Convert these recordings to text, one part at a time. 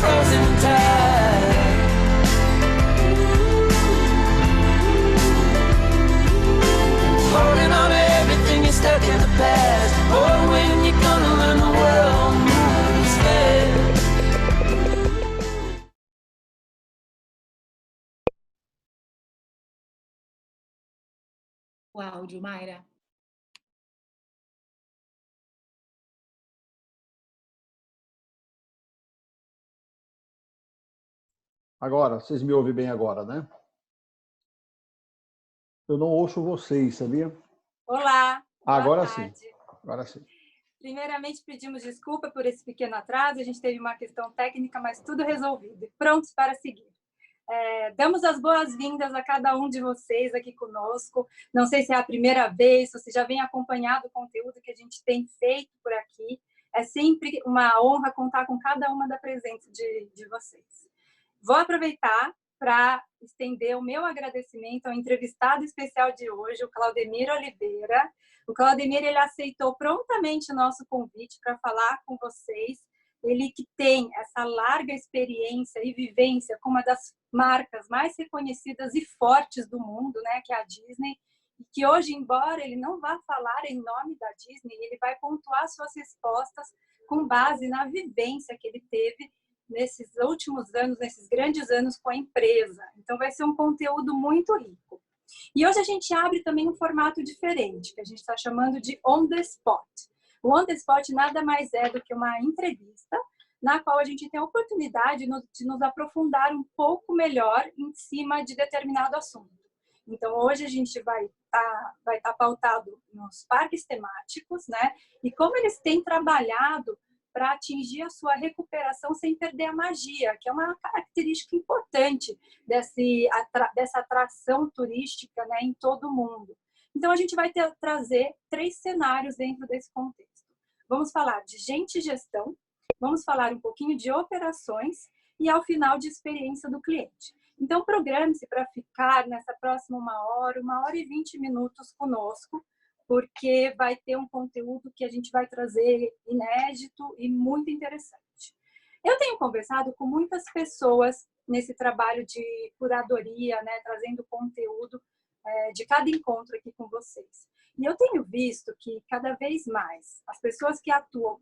frozen tide. Holding on to everything, you're stuck in the past. Oh, when you're gonna learn the world moves fast. O áudio, Mayra. Agora, vocês me ouvem bem agora, né? Eu não ouço vocês, sabia? Olá, agora tarde. Sim, agora sim. Primeiramente, pedimos desculpa por esse pequeno atraso, a gente teve uma questão técnica, mas tudo resolvido. Prontos para seguir. Damos as boas-vindas a cada um de vocês aqui conosco. Não sei se é a primeira vez, ou se já vem acompanhado o conteúdo que a gente tem feito por aqui. É sempre uma honra contar com cada uma da presença de vocês. Vou aproveitar para estender o meu agradecimento ao entrevistado especial de hoje, o Claudemir Oliveira. O Claudemir, ele aceitou prontamente o nosso convite para falar com vocês. Ele que tem essa larga experiência e vivência com uma das marcas mais reconhecidas e fortes do mundo, né, que é a Disney, e que hoje, embora ele não vá falar em nome da Disney, ele vai pontuar suas respostas com base na vivência que ele teve nesses últimos anos, nesses grandes anos com a empresa. Então, vai ser um conteúdo muito rico. E hoje a gente abre também um formato diferente, que a gente está chamando de On The Spot. O On The Spot nada mais é do que uma entrevista na qual a gente tem a oportunidade de nos aprofundar um pouco melhor em cima de determinado assunto. Então, hoje a gente vai estar pautado nos parques temáticos, né? E como eles têm trabalhado para atingir a sua recuperação sem perder a magia, que é uma característica importante dessa atração turística, né, em todo o mundo. Então, a gente vai trazer 3 cenários dentro desse contexto. Vamos falar de gente e gestão, vamos falar um pouquinho de operações e, ao final, de experiência do cliente. Então, programe-se para ficar nessa próxima 1 hora e 20 minutos conosco, porque vai ter um conteúdo que a gente vai trazer inédito e muito interessante. Eu tenho conversado com muitas pessoas nesse trabalho de curadoria, né, trazendo conteúdo de cada encontro aqui com vocês. E eu tenho visto que, cada vez mais, as pessoas que atuam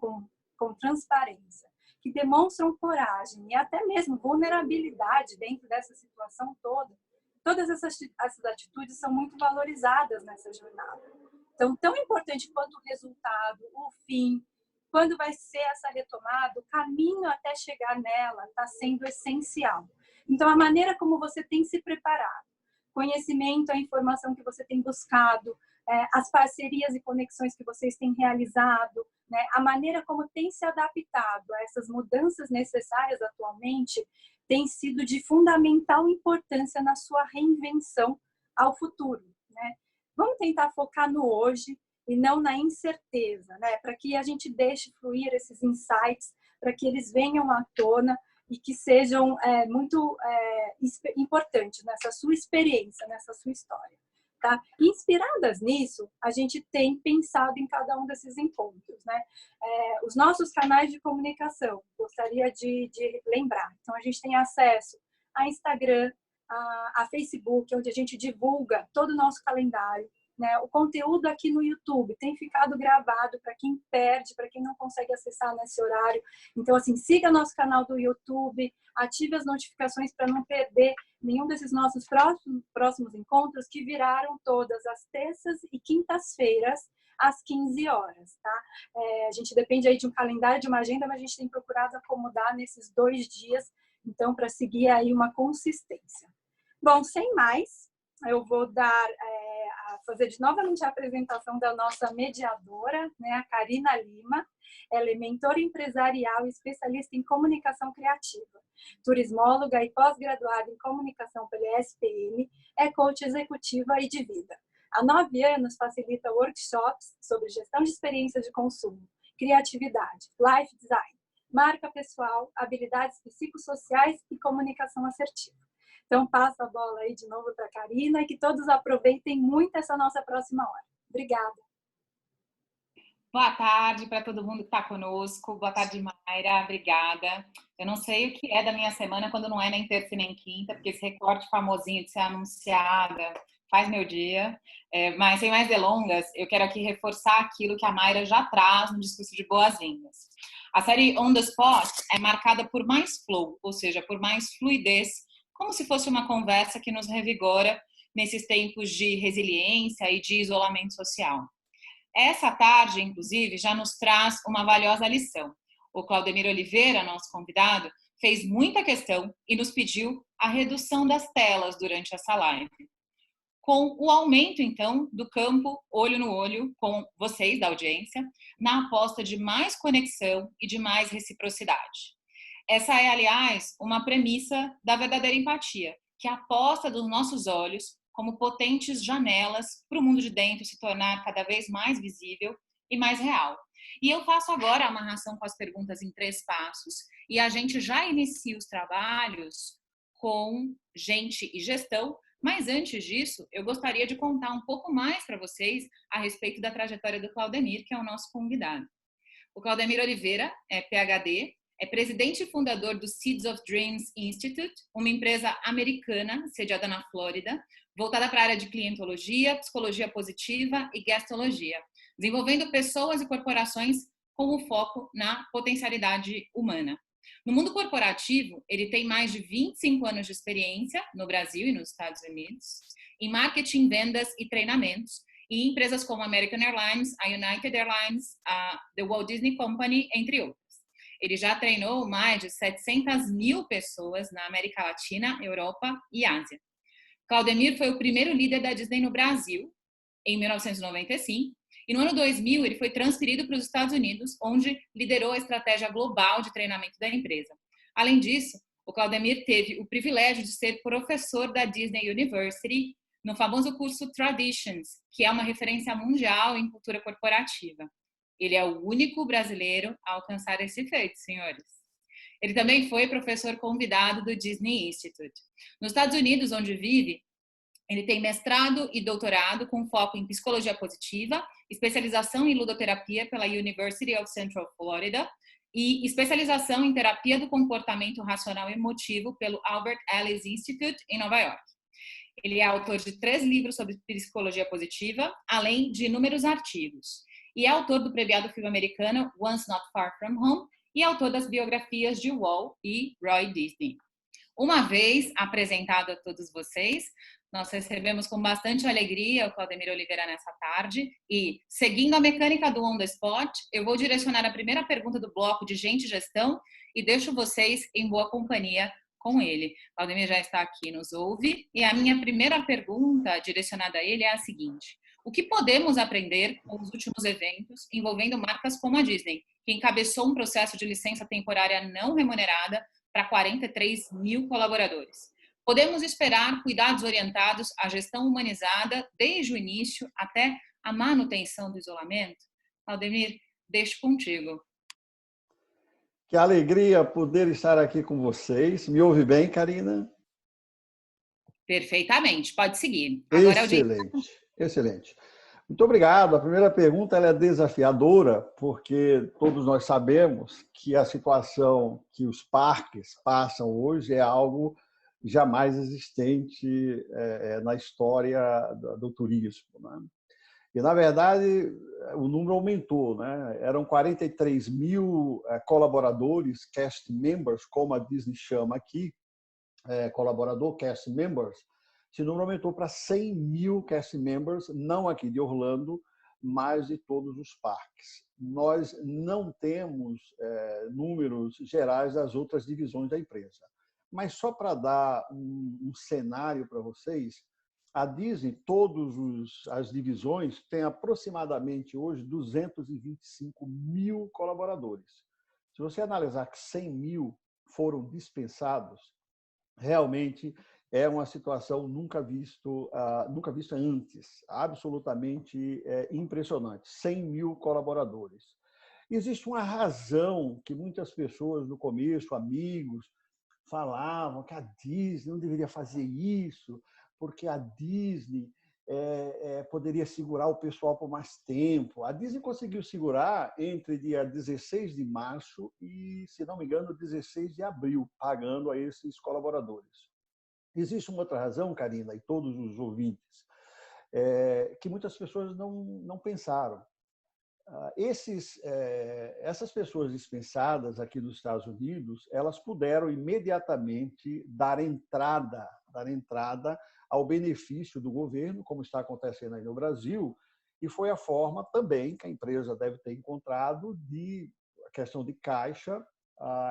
com transparência, que demonstram coragem e até mesmo vulnerabilidade dentro dessa situação toda, todas essas atitudes são muito valorizadas nessa jornada. Então, tão importante quanto o resultado, o fim, quando vai ser essa retomada, o caminho até chegar nela está sendo essencial. Então, a maneira como você tem se preparado, conhecimento, a informação que você tem buscado, as parcerias e conexões que vocês têm realizado, né, a maneira como tem se adaptado a essas mudanças necessárias atualmente, tem sido de fundamental importância na sua reinvenção ao futuro, né? Vamos tentar focar no hoje e não na incerteza, né? Para que a gente deixe fluir esses insights, para que eles venham à tona e que sejam muito importantes nessa sua experiência, nessa sua história. Tá? Inspiradas nisso, a gente tem pensado em cada um desses encontros, né? Os nossos canais de comunicação, gostaria de lembrar. Então, a gente tem acesso a Instagram, a Facebook, onde a gente divulga todo o nosso calendário, né? O conteúdo aqui no YouTube tem ficado gravado para quem perde, para quem não consegue acessar nesse horário. Então, assim, siga nosso canal do YouTube, ative as notificações para não perder nenhum desses nossos próximos encontros, que viraram todas as terças e quintas-feiras, às 15 horas, tá? A gente depende aí de um calendário, de uma agenda, mas a gente tem procurado acomodar nesses 2 dias, então, para seguir aí uma consistência. Bom, sem mais, eu vou fazer novamente a apresentação da nossa mediadora, né, a Karina Lima. Ela é mentora empresarial e especialista em comunicação criativa, turismóloga e pós-graduada em comunicação pela ESPM, é coach executiva e de vida. Há 9 anos facilita workshops sobre gestão de experiências de consumo, criatividade, life design, marca pessoal, habilidades psicossociais e comunicação assertiva. Então, passo a bola aí de novo para a Karina e que todos aproveitem muito essa nossa próxima hora. Obrigada. Boa tarde para todo mundo que está conosco. Boa tarde, Mayra. Obrigada. Eu não sei o que é da minha semana quando não é nem terça e nem quinta, porque esse recorte famosinho de ser anunciada faz meu dia. Mas, sem mais delongas, eu quero aqui reforçar aquilo que a Mayra já traz no discurso de boas-vindas. A série On the Spot é marcada por mais flow, ou seja, por mais fluidez, como se fosse uma conversa que nos revigora nesses tempos de resiliência e de isolamento social. Essa tarde, inclusive, já nos traz uma valiosa lição. O Claudemir Oliveira, nosso convidado, fez muita questão e nos pediu a redução das telas durante essa live. Com o aumento, então, do campo olho no olho com vocês, da audiência, na aposta de mais conexão e de mais reciprocidade. Essa é, aliás, uma premissa da verdadeira empatia, que aposta dos nossos olhos como potentes janelas para o mundo de dentro se tornar cada vez mais visível e mais real. E eu faço agora a amarração com as perguntas em 3 passos e a gente já inicia os trabalhos com gente e gestão, mas antes disso, eu gostaria de contar um pouco mais para vocês a respeito da trajetória do Claudemir, que é o nosso convidado. O Claudemir Oliveira é PhD, é presidente e fundador do Seeds of Dreams Institute, uma empresa americana sediada na Flórida, voltada para a área de clientologia, psicologia positiva e gestologia, desenvolvendo pessoas e corporações com o foco na potencialidade humana. No mundo corporativo, ele tem mais de 25 anos de experiência no Brasil e nos Estados Unidos, em marketing, vendas e treinamentos, e empresas como a American Airlines, a United Airlines, a The Walt Disney Company, entre outras. Ele já treinou mais de 700 mil pessoas na América Latina, Europa e Ásia. Claudemir foi o primeiro líder da Disney no Brasil, em 1995, e no ano 2000 ele foi transferido para os Estados Unidos, onde liderou a estratégia global de treinamento da empresa. Além disso, o Claudemir teve o privilégio de ser professor da Disney University no famoso curso Traditions, que é uma referência mundial em cultura corporativa. Ele é o único brasileiro a alcançar esse feito, senhores. Ele também foi professor convidado do Disney Institute. Nos Estados Unidos, onde vive, ele tem mestrado e doutorado com foco em psicologia positiva, especialização em ludoterapia pela University of Central Florida e especialização em terapia do comportamento racional e emotivo pelo Albert Ellis Institute, em Nova York. Ele é autor de 3 livros sobre psicologia positiva, além de inúmeros artigos. E é autor do premiado filme americano Once Not Far From Home e autor das biografias de Walt e Roy Disney. Uma vez apresentado a todos vocês, nós recebemos com bastante alegria o Claudemir Oliveira nessa tarde e, seguindo a mecânica do On The Spot, eu vou direcionar a primeira pergunta do bloco de Gente e Gestão e deixo vocês em boa companhia com ele. Claudemir já está aqui, nos ouve, e a minha primeira pergunta direcionada a ele é a seguinte: o que podemos aprender com os últimos eventos envolvendo marcas como a Disney, que encabeçou um processo de licença temporária não remunerada para 43 mil colaboradores? Podemos esperar cuidados orientados à gestão humanizada desde o início até a manutenção do isolamento? Claudemir, deixo contigo. Que alegria poder estar aqui com vocês. Me ouve bem, Karina? Perfeitamente, pode seguir. Agora excelente, excelente. Muito obrigado. A primeira pergunta ela é desafiadora, porque todos nós sabemos que a situação que os parques passam hoje é algo jamais existente na história do turismo, né? E, na verdade, o número aumentou, né? Eram 43 mil colaboradores, cast members, como a Disney chama aqui, colaborador, cast members. Esse número aumentou para 100 mil cast members, não aqui de Orlando, mas de todos os parques. Nós não temos números gerais das outras divisões da empresa. Mas só para dar um cenário para vocês, a Disney, todas as divisões, têm aproximadamente hoje 225 mil colaboradores. Se você analisar que 100 mil foram dispensados, realmente é uma situação nunca vista antes, absolutamente impressionante. 100 mil colaboradores. Existe uma razão que muitas pessoas no começo, amigos, falavam que a Disney não deveria fazer isso, porque a Disney poderia segurar o pessoal por mais tempo. A Disney conseguiu segurar entre dia 16 de março e, se não me engano, 16 de abril, pagando a esses colaboradores. Existe uma outra razão, Karina, e todos os ouvintes, que muitas pessoas não pensaram. Essas pessoas dispensadas aqui nos Estados Unidos, elas puderam imediatamente dar entrada ao benefício do governo, como está acontecendo aí no Brasil, e foi a forma também que a empresa deve ter encontrado de a questão de caixa.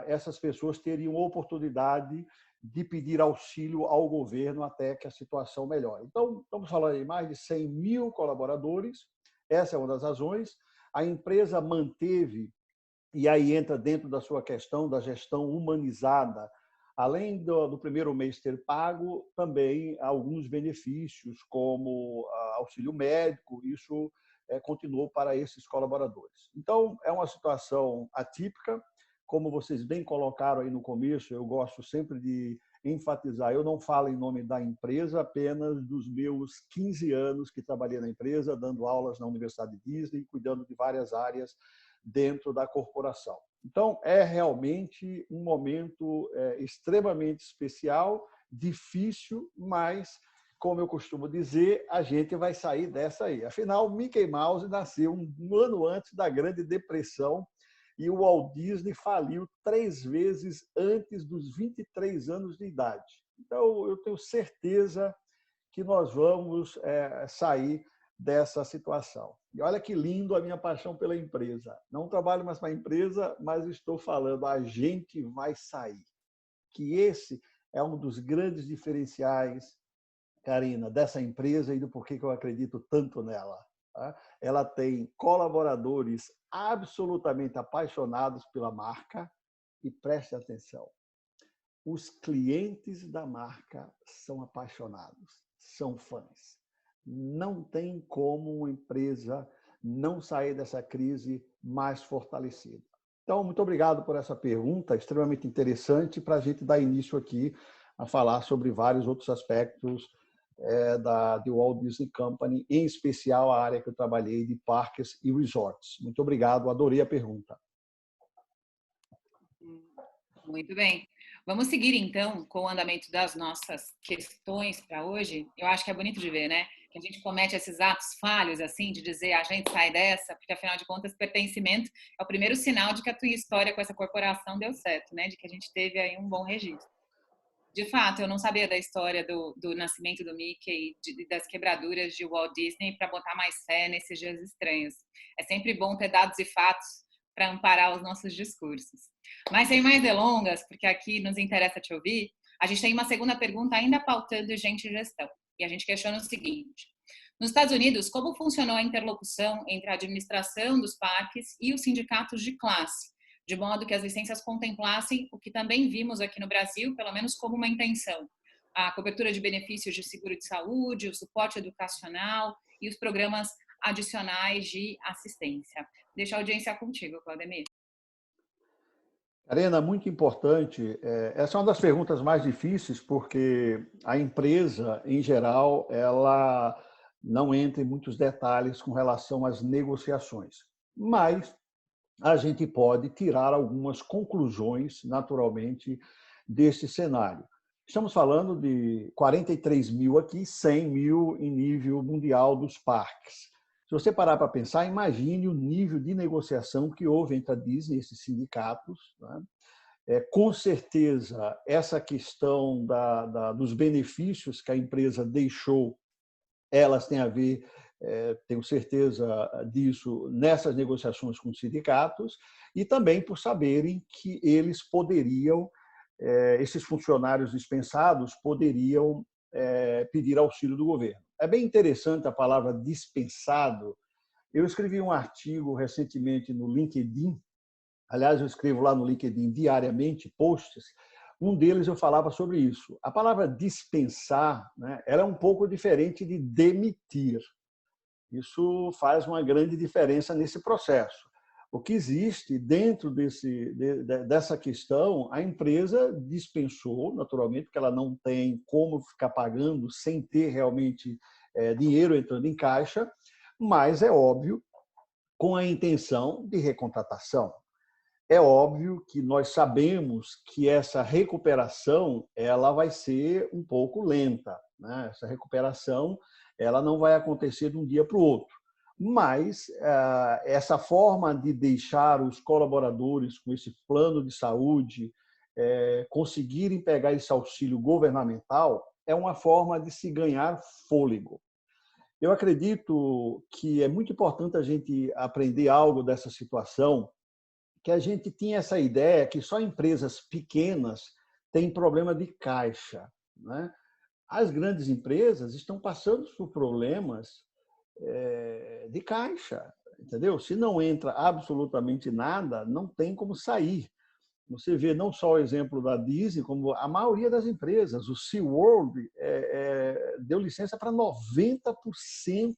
Essas pessoas teriam oportunidade de pedir auxílio ao governo até que a situação melhore. Então, estamos falando de mais de 100 mil colaboradores, essa é uma das razões. A empresa manteve, e aí entra dentro da sua questão da gestão humanizada, além do primeiro mês ter pago, também alguns benefícios, como auxílio médico, isso continuou para esses colaboradores. Então, é uma situação atípica, como vocês bem colocaram aí no começo, eu gosto sempre de enfatizar, eu não falo em nome da empresa, apenas dos meus 15 anos que trabalhei na empresa, dando aulas na Universidade Disney, cuidando de várias áreas dentro da corporação. Então, é realmente um momento extremamente especial, difícil, mas, como eu costumo dizer, a gente vai sair dessa aí. Afinal, Mickey Mouse nasceu um ano antes da Grande Depressão e o Walt Disney faliu 3 vezes antes dos 23 anos de idade. Então, eu tenho certeza que nós vamos sair dessa situação. E olha que lindo a minha paixão pela empresa. Não trabalho mais para a empresa, mas estou falando, a gente vai sair. Que esse é um dos grandes diferenciais, Karina, dessa empresa e do porquê que eu acredito tanto nela. Ela tem colaboradores absolutamente apaixonados pela marca e preste atenção, os clientes da marca são apaixonados, são fãs. Não tem como uma empresa não sair dessa crise mais fortalecida. Então, muito obrigado por essa pergunta, extremamente interessante, para a gente dar início aqui a falar sobre vários outros aspectos da Walt Disney Company, em especial a área que eu trabalhei de parques e resorts. Muito obrigado, adorei a pergunta. Muito bem. Vamos seguir, então, com o andamento das nossas questões para hoje. Eu acho que é bonito de ver, né? Que a gente comete esses atos falhos, assim, de dizer a gente sai dessa, porque, afinal de contas, pertencimento é o primeiro sinal de que a tua história com essa corporação deu certo, né? De que a gente teve aí um bom registro. De fato, eu não sabia da história do nascimento do Mickey e das quebraduras de Walt Disney para botar mais fé nesses dias estranhos. É sempre bom ter dados e fatos para amparar os nossos discursos. Mas sem mais delongas, porque aqui nos interessa te ouvir, a gente tem uma segunda pergunta ainda pautando gente e gestão. E a gente questiona o seguinte: nos Estados Unidos, como funcionou a interlocução entre a administração dos parques e os sindicatos de classe, de modo que as licenças contemplassem o que também vimos aqui no Brasil, pelo menos como uma intenção: a cobertura de benefícios de seguro de saúde, o suporte educacional e os programas adicionais de assistência. Deixa a audiência contigo, Claudemir. Karina, muito importante. Essa é uma das perguntas mais difíceis, porque a empresa, em geral, ela não entra em muitos detalhes com relação às negociações. Mas a gente pode tirar algumas conclusões, naturalmente, desse cenário. Estamos falando de 43 mil aqui, 100 mil em nível mundial dos parques. Se você parar para pensar, imagine o nível de negociação que houve entre a Disney e esses sindicatos, né? Com certeza, essa questão dos benefícios que a empresa deixou, elas têm a ver, tenho certeza disso, nessas negociações com os sindicatos, e também por saberem que eles poderiam, esses funcionários dispensados, poderiam pedir auxílio do governo. É bem interessante a palavra dispensado. Eu escrevi um artigo recentemente no LinkedIn, aliás, eu escrevo lá no LinkedIn diariamente posts, um deles eu falava sobre isso. A palavra dispensar, né, ela é um pouco diferente de demitir. Isso faz uma grande diferença nesse processo. O que existe dentro dessa questão, a empresa dispensou, naturalmente, porque ela não tem como ficar pagando sem ter realmente dinheiro entrando em caixa, mas é óbvio, com a intenção de recontratação. É óbvio que nós sabemos que essa recuperação ela vai ser um pouco lenta, né? Essa recuperação ela não vai acontecer de um dia para o outro. Mas essa forma de deixar os colaboradores com esse plano de saúde conseguirem pegar esse auxílio governamental é uma forma de se ganhar fôlego. Eu acredito que é muito importante a gente aprender algo dessa situação, que a gente tinha essa ideia que só empresas pequenas têm problema de caixa, né? As grandes empresas estão passando por problemas de caixa, entendeu? Se não entra absolutamente nada, não tem como sair. Você vê não só o exemplo da Disney, como a maioria das empresas. O SeaWorld deu licença para 90%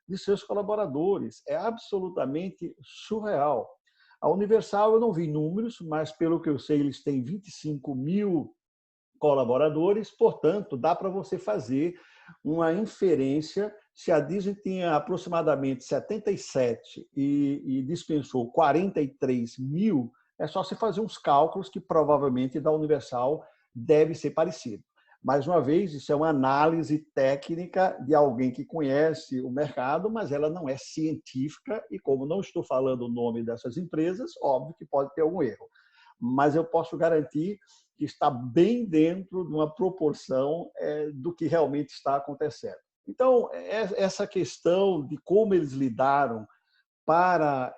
de seus colaboradores. É absolutamente surreal. A Universal eu não vi números, mas pelo que eu sei, eles têm 25 mil colaboradores, portanto, dá para você fazer uma inferência. Se a Disney tinha aproximadamente 77 e dispensou 43 mil, é só se fazer uns cálculos que provavelmente da Universal deve ser parecido. Mais uma vez, isso é uma análise técnica de alguém que conhece o mercado, mas ela não é científica e como não estou falando o nome dessas empresas, óbvio que pode ter algum erro. Mas eu posso garantir que está bem dentro de uma proporção do que realmente está acontecendo. Então, essa questão de como eles lidaram para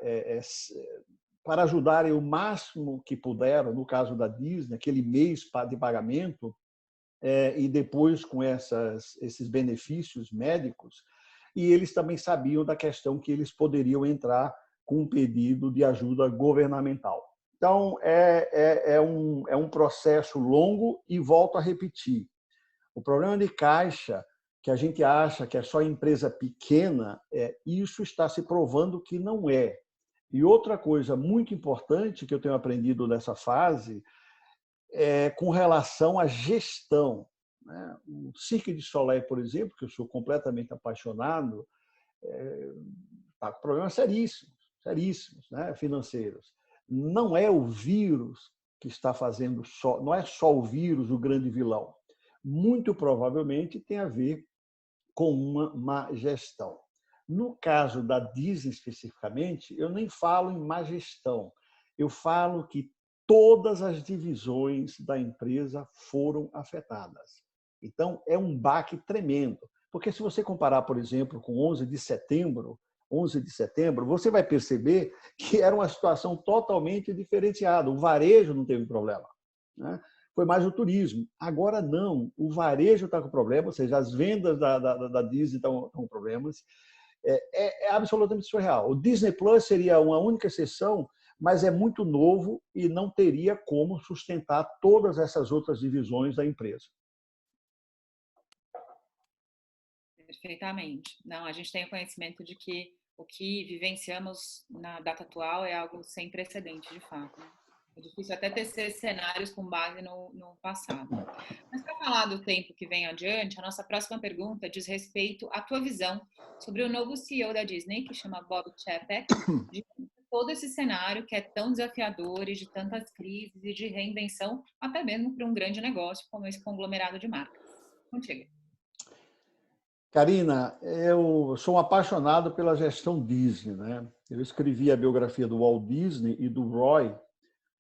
ajudarem o máximo que puderam, no caso da Disney, aquele mês de pagamento, e depois com esses benefícios médicos, e eles também sabiam da questão que eles poderiam entrar com um pedido de ajuda governamental. Então, é um processo longo e volto a repetir. O problema de caixa, que a gente acha que é só empresa pequena, isso está se provando que não é. E outra coisa muito importante que eu tenho aprendido nessa fase é com relação à gestão. O Cirque du Soleil, por exemplo, que eu sou completamente apaixonado, está com problemas seríssimos, né, financeiros. Não é o vírus que está fazendo não é só o vírus o grande vilão. Muito provavelmente tem a ver com uma má gestão. No caso da Disney especificamente, eu nem falo em má gestão. Eu falo que todas as divisões da empresa foram afetadas. Então, é um baque tremendo. Porque se você comparar, por exemplo, com 11 de setembro, você vai perceber que era uma situação totalmente diferenciada. O varejo não teve problema, né? Foi mais o turismo. Agora não, o varejo está com problema, ou seja, as vendas da Disney estão com problemas. É absolutamente surreal. O Disney Plus seria uma única exceção, mas é muito novo e não teria como sustentar todas essas outras divisões da empresa. Perfeitamente. Não, a gente tem o conhecimento de que o que vivenciamos na data atual é algo sem precedente, de fato. É difícil até tecer cenários com base no passado. Mas para falar do tempo que vem adiante, a nossa próxima pergunta diz respeito à tua visão sobre o novo CEO da Disney, que chama Bob Chapek, de todo esse cenário que é tão desafiador e de tantas crises e de reinvenção, até mesmo para um grande negócio como esse conglomerado de marcas. Contigo. Karina, eu sou um apaixonado pela gestão Disney, né? Eu escrevi a biografia do Walt Disney e do Roy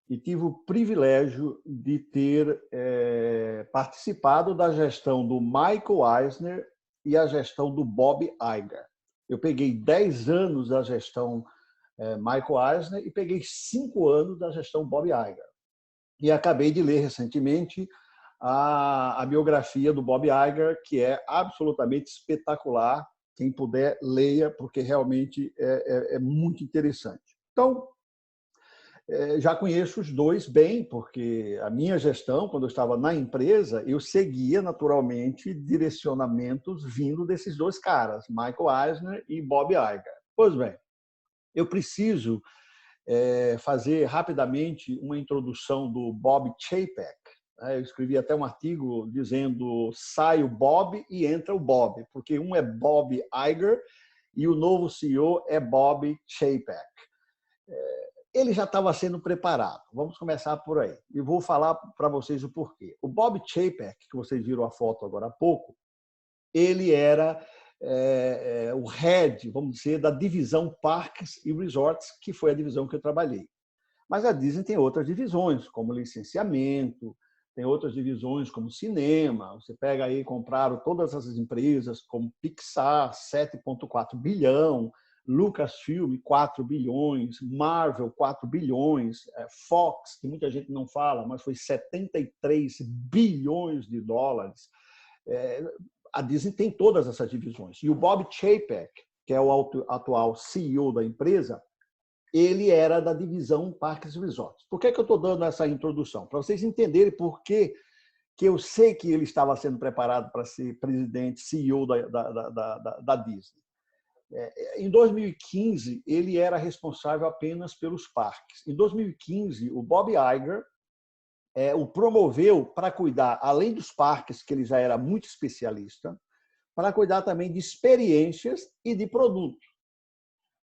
e tive o privilégio de ter participado da gestão do Michael Eisner e a gestão do Bob Iger. Eu peguei 10 anos da gestão Michael Eisner e peguei 5 anos da gestão Bob Iger. E acabei de ler recentemente a biografia do Bob Iger, que é absolutamente espetacular. Quem puder, leia, porque realmente é muito interessante. Então, já conheço os dois bem, porque a minha gestão, quando eu estava na empresa, eu seguia naturalmente direcionamentos vindo desses dois caras, Michael Eisner e Bob Iger. Pois bem, eu preciso fazer rapidamente uma introdução do Bob Chapek. Eu escrevi até um artigo dizendo sai o Bob e entra o Bob, porque um é Bob Iger e o novo CEO é Bob Chapek. Ele já estava sendo preparado. Vamos começar por aí. E vou falar para vocês o porquê. O Bob Chapek, que vocês viram a foto agora há pouco, ele era o head, vamos dizer, da divisão Parques e Resorts, que foi a divisão que eu trabalhei. Mas a Disney tem outras divisões, como licenciamento, tem outras divisões como cinema. Você pega aí, compraram todas essas empresas, como Pixar, 7,4 bilhão, Lucasfilm, 4 bilhões, Marvel, 4 bilhões, Fox, que muita gente não fala, mas foi 73 bilhões de dólares. A Disney tem todas essas divisões. E o Bob Chapek, que é o atual CEO da empresa, ele era da divisão Parques e Resorts. Por que eu estou dando essa introdução? Para vocês entenderem por que eu sei que ele estava sendo preparado para ser presidente, CEO da Disney. Em 2015, ele era responsável apenas pelos parques. Em 2015, o Bob Iger o promoveu para cuidar, além dos parques, que ele já era muito especialista, para cuidar também de experiências e de produtos.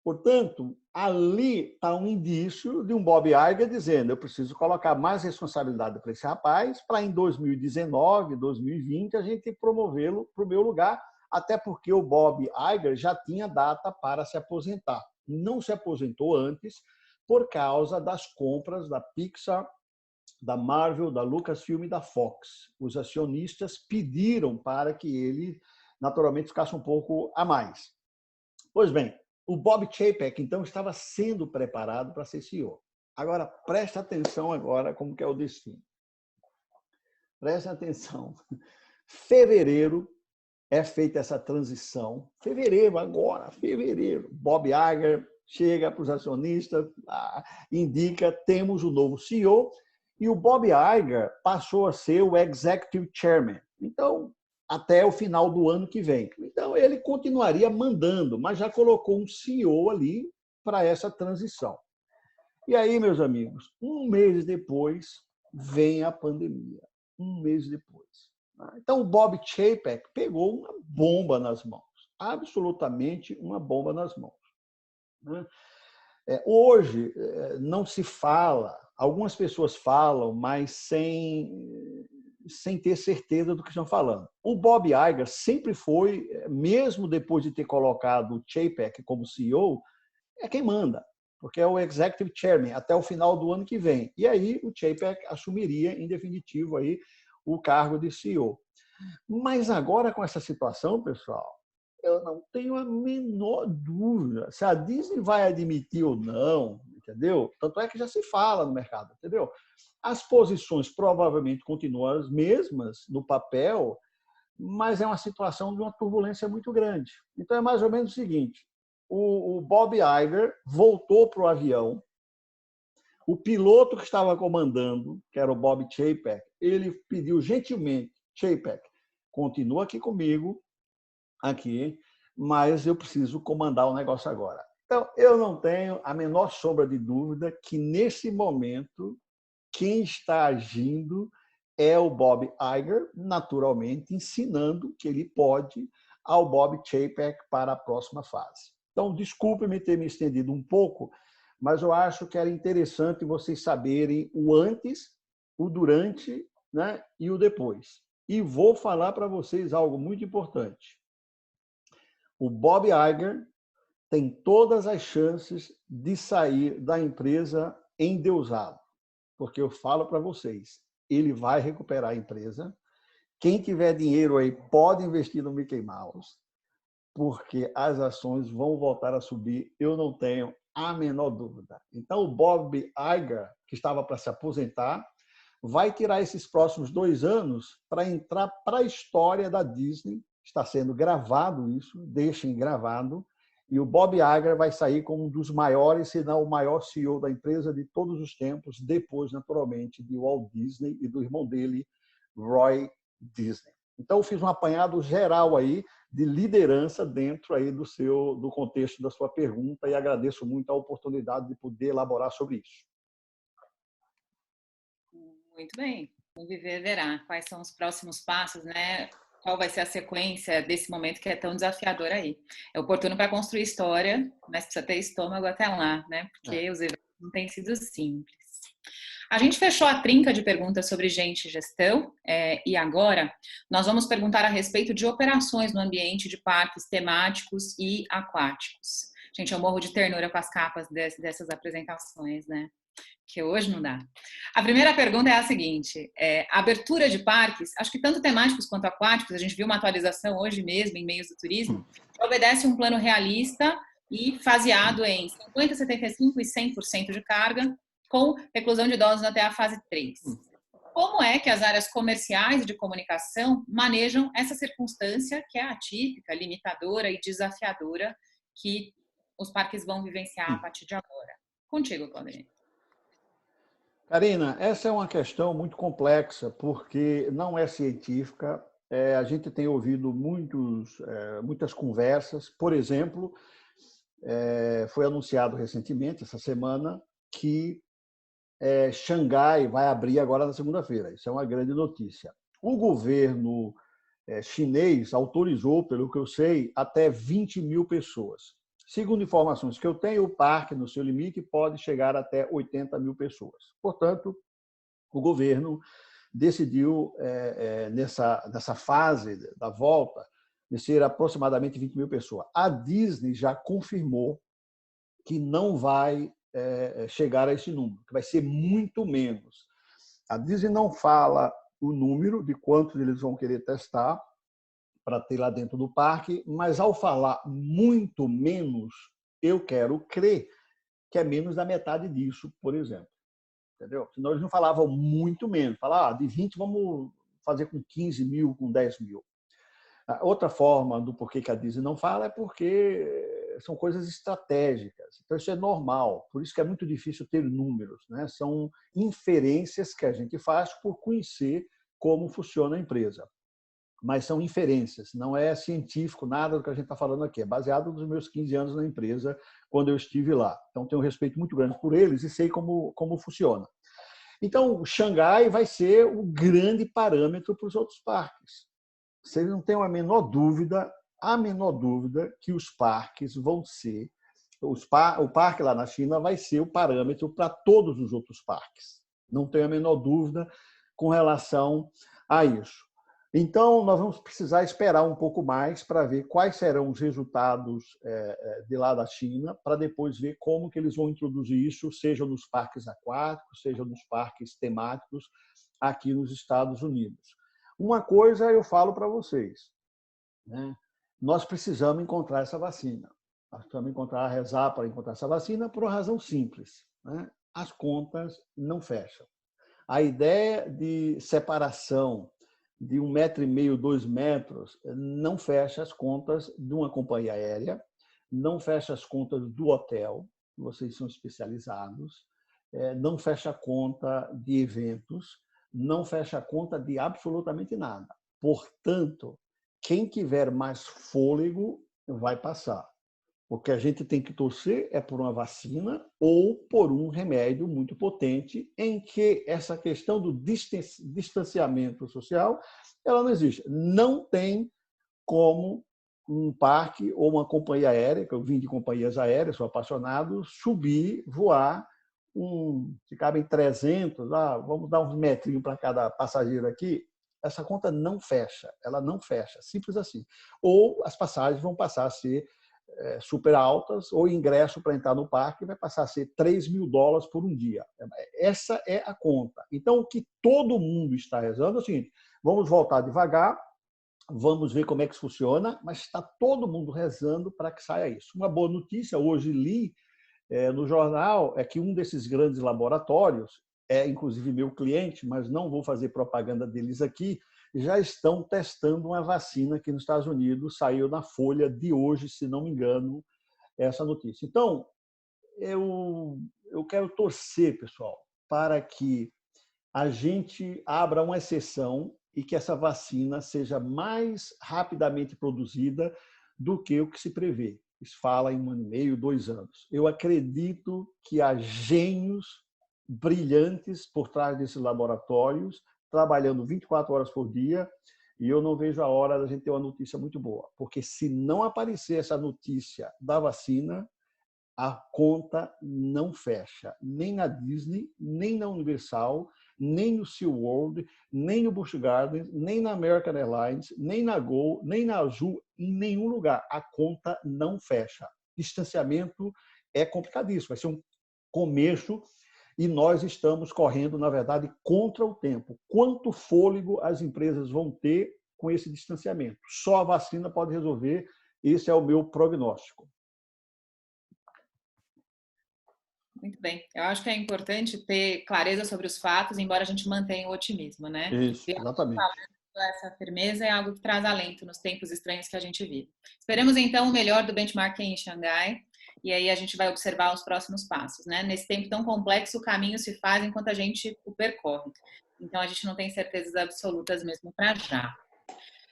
Portanto, ali está um indício de um Bob Iger dizendo eu preciso colocar mais responsabilidade para esse rapaz, para em 2019, 2020, a gente promovê-lo para o meu lugar, até porque o Bob Iger já tinha data para se aposentar. Não se aposentou antes por causa das compras da Pixar, da Marvel, da Lucasfilm e da Fox. Os acionistas pediram para que ele, naturalmente, ficasse um pouco a mais. Pois bem, o Bob Chapek, então, estava sendo preparado para ser CEO. Agora, presta atenção agora como que é o destino. Presta atenção. Fevereiro é feita essa transição. Fevereiro, agora, fevereiro. Bob Iger chega para os acionistas, indica, temos o novo CEO, e o Bob Iger passou a ser o Executive Chairman. Então, até o final do ano que vem. Então, ele continuaria mandando, mas já colocou um CEO ali para essa transição. E aí, meus amigos, um mês depois, vem a pandemia. Um mês depois. Então, o Bob Chapek pegou uma bomba nas mãos. Absolutamente uma bomba nas mãos. Hoje, não se fala, algumas pessoas falam, mas sem ter certeza do que estão falando. O Bob Iger sempre foi, mesmo depois de ter colocado o Chapek como CEO, é quem manda, porque é o Executive Chairman até o final do ano que vem. E aí o Chapek assumiria, em definitivo, aí, o cargo de CEO. Mas agora, com essa situação, pessoal, eu não tenho a menor dúvida se a Disney vai admitir ou não, entendeu? Tanto é que já se fala no mercado, entendeu? As posições provavelmente continuam as mesmas no papel, mas é uma situação de uma turbulência muito grande. Então, é mais ou menos o seguinte, o Bob Iger voltou para o avião, o piloto que estava comandando, que era o Bob Chapek, ele pediu gentilmente, Chapek, continua aqui comigo, aqui, mas eu preciso comandar o negócio agora. Então, eu não tenho a menor sombra de dúvida que, nesse momento, quem está agindo é o Bob Iger, naturalmente, ensinando que ele pode ao Bob Chapek para a próxima fase. Então, desculpe-me ter me estendido um pouco, mas eu acho que era interessante vocês saberem o antes, o durante, né, e o depois. E vou falar para vocês algo muito importante. O Bob Iger tem todas as chances de sair da empresa endeusado. Porque eu falo para vocês, ele vai recuperar a empresa. Quem tiver dinheiro aí pode investir no Mickey Mouse, porque as ações vão voltar a subir, eu não tenho a menor dúvida. Então, o Bob Iger, que estava para se aposentar, vai tirar esses próximos 2 anos para entrar para a história da Disney. Está sendo gravado isso, deixem gravado, e o Bob Iger vai sair como um dos maiores, se não o maior CEO da empresa de todos os tempos, depois, naturalmente, de Walt Disney e do irmão dele, Roy Disney. Então, eu fiz um apanhado geral aí de liderança dentro aí do contexto da sua pergunta e agradeço muito a oportunidade de poder elaborar sobre isso. Muito bem. Quem viver verá quais são os próximos passos, né? Qual vai ser a sequência desse momento que é tão desafiador aí. É oportuno para construir história, mas precisa ter estômago até lá, né? Porque os eventos não têm sido simples. A gente fechou a trinca de perguntas sobre gente e gestão, e agora nós vamos perguntar a respeito de operações no ambiente de parques temáticos e aquáticos. Gente, eu morro de ternura com as capas dessas apresentações, né? Que hoje não dá. A primeira pergunta é a seguinte: abertura de parques, acho que tanto temáticos quanto aquáticos, a gente viu uma atualização hoje mesmo em meios do turismo, que obedece um plano realista e faseado em 50%, 75% e 100% de carga, com reclusão de idosos até a fase 3. Como é que as áreas comerciais e de comunicação manejam essa circunstância que é atípica, limitadora e desafiadora que os parques vão vivenciar a partir de agora? Contigo, Claudine. Karina, essa é uma questão muito complexa, porque não é científica. A gente tem ouvido muitas conversas. Por exemplo, foi anunciado recentemente, essa semana, que Xangai vai abrir agora na segunda-feira. Isso é uma grande notícia. O governo chinês autorizou, pelo que eu sei, até 20 mil pessoas. Segundo informações que eu tenho, o parque, no seu limite, pode chegar até 80 mil pessoas. Portanto, o governo decidiu, nessa fase da volta, ser aproximadamente 20 mil pessoas. A Disney já confirmou que não vai chegar a esse número, que vai ser muito menos. A Disney não fala o número de quantos eles vão querer testar para ter lá dentro do parque, mas ao falar muito menos, eu quero crer que é menos da metade disso, por exemplo. Entendeu? Senão eles não falavam muito menos. Falavam, de 20 vamos fazer com 15 mil, com 10 mil. A outra forma do porquê que a Disney não fala é porque são coisas estratégicas. Então isso é normal, por isso que é muito difícil ter números, né? São inferências que a gente faz por conhecer como funciona a empresa. Mas são inferências, não é científico, nada do que a gente está falando aqui. É baseado nos meus 15 anos na empresa, quando eu estive lá. Então, tenho um respeito muito grande por eles e sei como funciona. Então, Xangai vai ser o grande parâmetro para os outros parques. Vocês não têm a menor dúvida que os parques vão ser... O parque lá na China vai ser o parâmetro para todos os outros parques. Não tenho a menor dúvida com relação a isso. Então, nós vamos precisar esperar um pouco mais para ver quais serão os resultados de lá da China, para depois ver como que eles vão introduzir isso, seja nos parques aquáticos, seja nos parques temáticos aqui nos Estados Unidos. Uma coisa eu falo para vocês, né? Nós precisamos encontrar essa vacina. Nós precisamos rezar para encontrar essa vacina por uma razão simples, né? As contas não fecham. A ideia de separação de 1,5 m, 2 metros, não fecha as contas de uma companhia aérea, não fecha as contas do hotel, vocês são especializados, não fecha a conta de eventos, não fecha a conta de absolutamente nada. Portanto, quem tiver mais fôlego vai passar. O que a gente tem que torcer é por uma vacina ou por um remédio muito potente em que essa questão do distanciamento social ela não existe. Não tem como um parque ou uma companhia aérea, que eu vim de companhias aéreas, sou apaixonado, subir, voar, se cabem 300, vamos dar uns metrinhos para cada passageiro aqui, essa conta não fecha, ela não fecha, simples assim. Ou as passagens vão passar a ser super altas, ou o ingresso para entrar no parque vai passar a ser $3.000 por um dia. Essa é a conta. Então, o que todo mundo está rezando é o seguinte, vamos voltar devagar, vamos ver como é que funciona, mas está todo mundo rezando para que saia isso. Uma boa notícia, hoje li no jornal, é que um desses grandes laboratórios, inclusive meu cliente, mas não vou fazer propaganda deles aqui, já estão testando uma vacina aqui nos Estados Unidos, saiu na Folha de hoje, se não me engano, essa notícia. Então, eu quero torcer, pessoal, para que a gente abra uma exceção e que essa vacina seja mais rapidamente produzida do que o que se prevê. Se fala em 1 ano e meio, 2 anos. Eu acredito que há gênios brilhantes por trás desses laboratórios trabalhando 24 horas por dia e eu não vejo a hora da gente ter uma notícia muito boa. Porque se não aparecer essa notícia da vacina, a conta não fecha. Nem na Disney, nem na Universal, nem no SeaWorld, nem no Busch Gardens, nem na American Airlines, nem na Gol, nem na Azul, em nenhum lugar. A conta não fecha. Distanciamento é complicadíssimo. Vai ser um começo e nós estamos correndo, na verdade, contra o tempo. Quanto fôlego as empresas vão ter com esse distanciamento? Só a vacina pode resolver. Esse é o meu prognóstico. Muito bem. Eu acho que é importante ter clareza sobre os fatos, embora a gente mantenha o otimismo, né? Isso, exatamente. Essa firmeza é algo que traz alento nos tempos estranhos que a gente vive. Esperemos, então, o melhor do benchmarking em Xangai, e aí a gente vai observar os próximos passos, né? Nesse tempo tão complexo, o caminho se faz enquanto a gente o percorre. Então, a gente não tem certezas absolutas mesmo para já.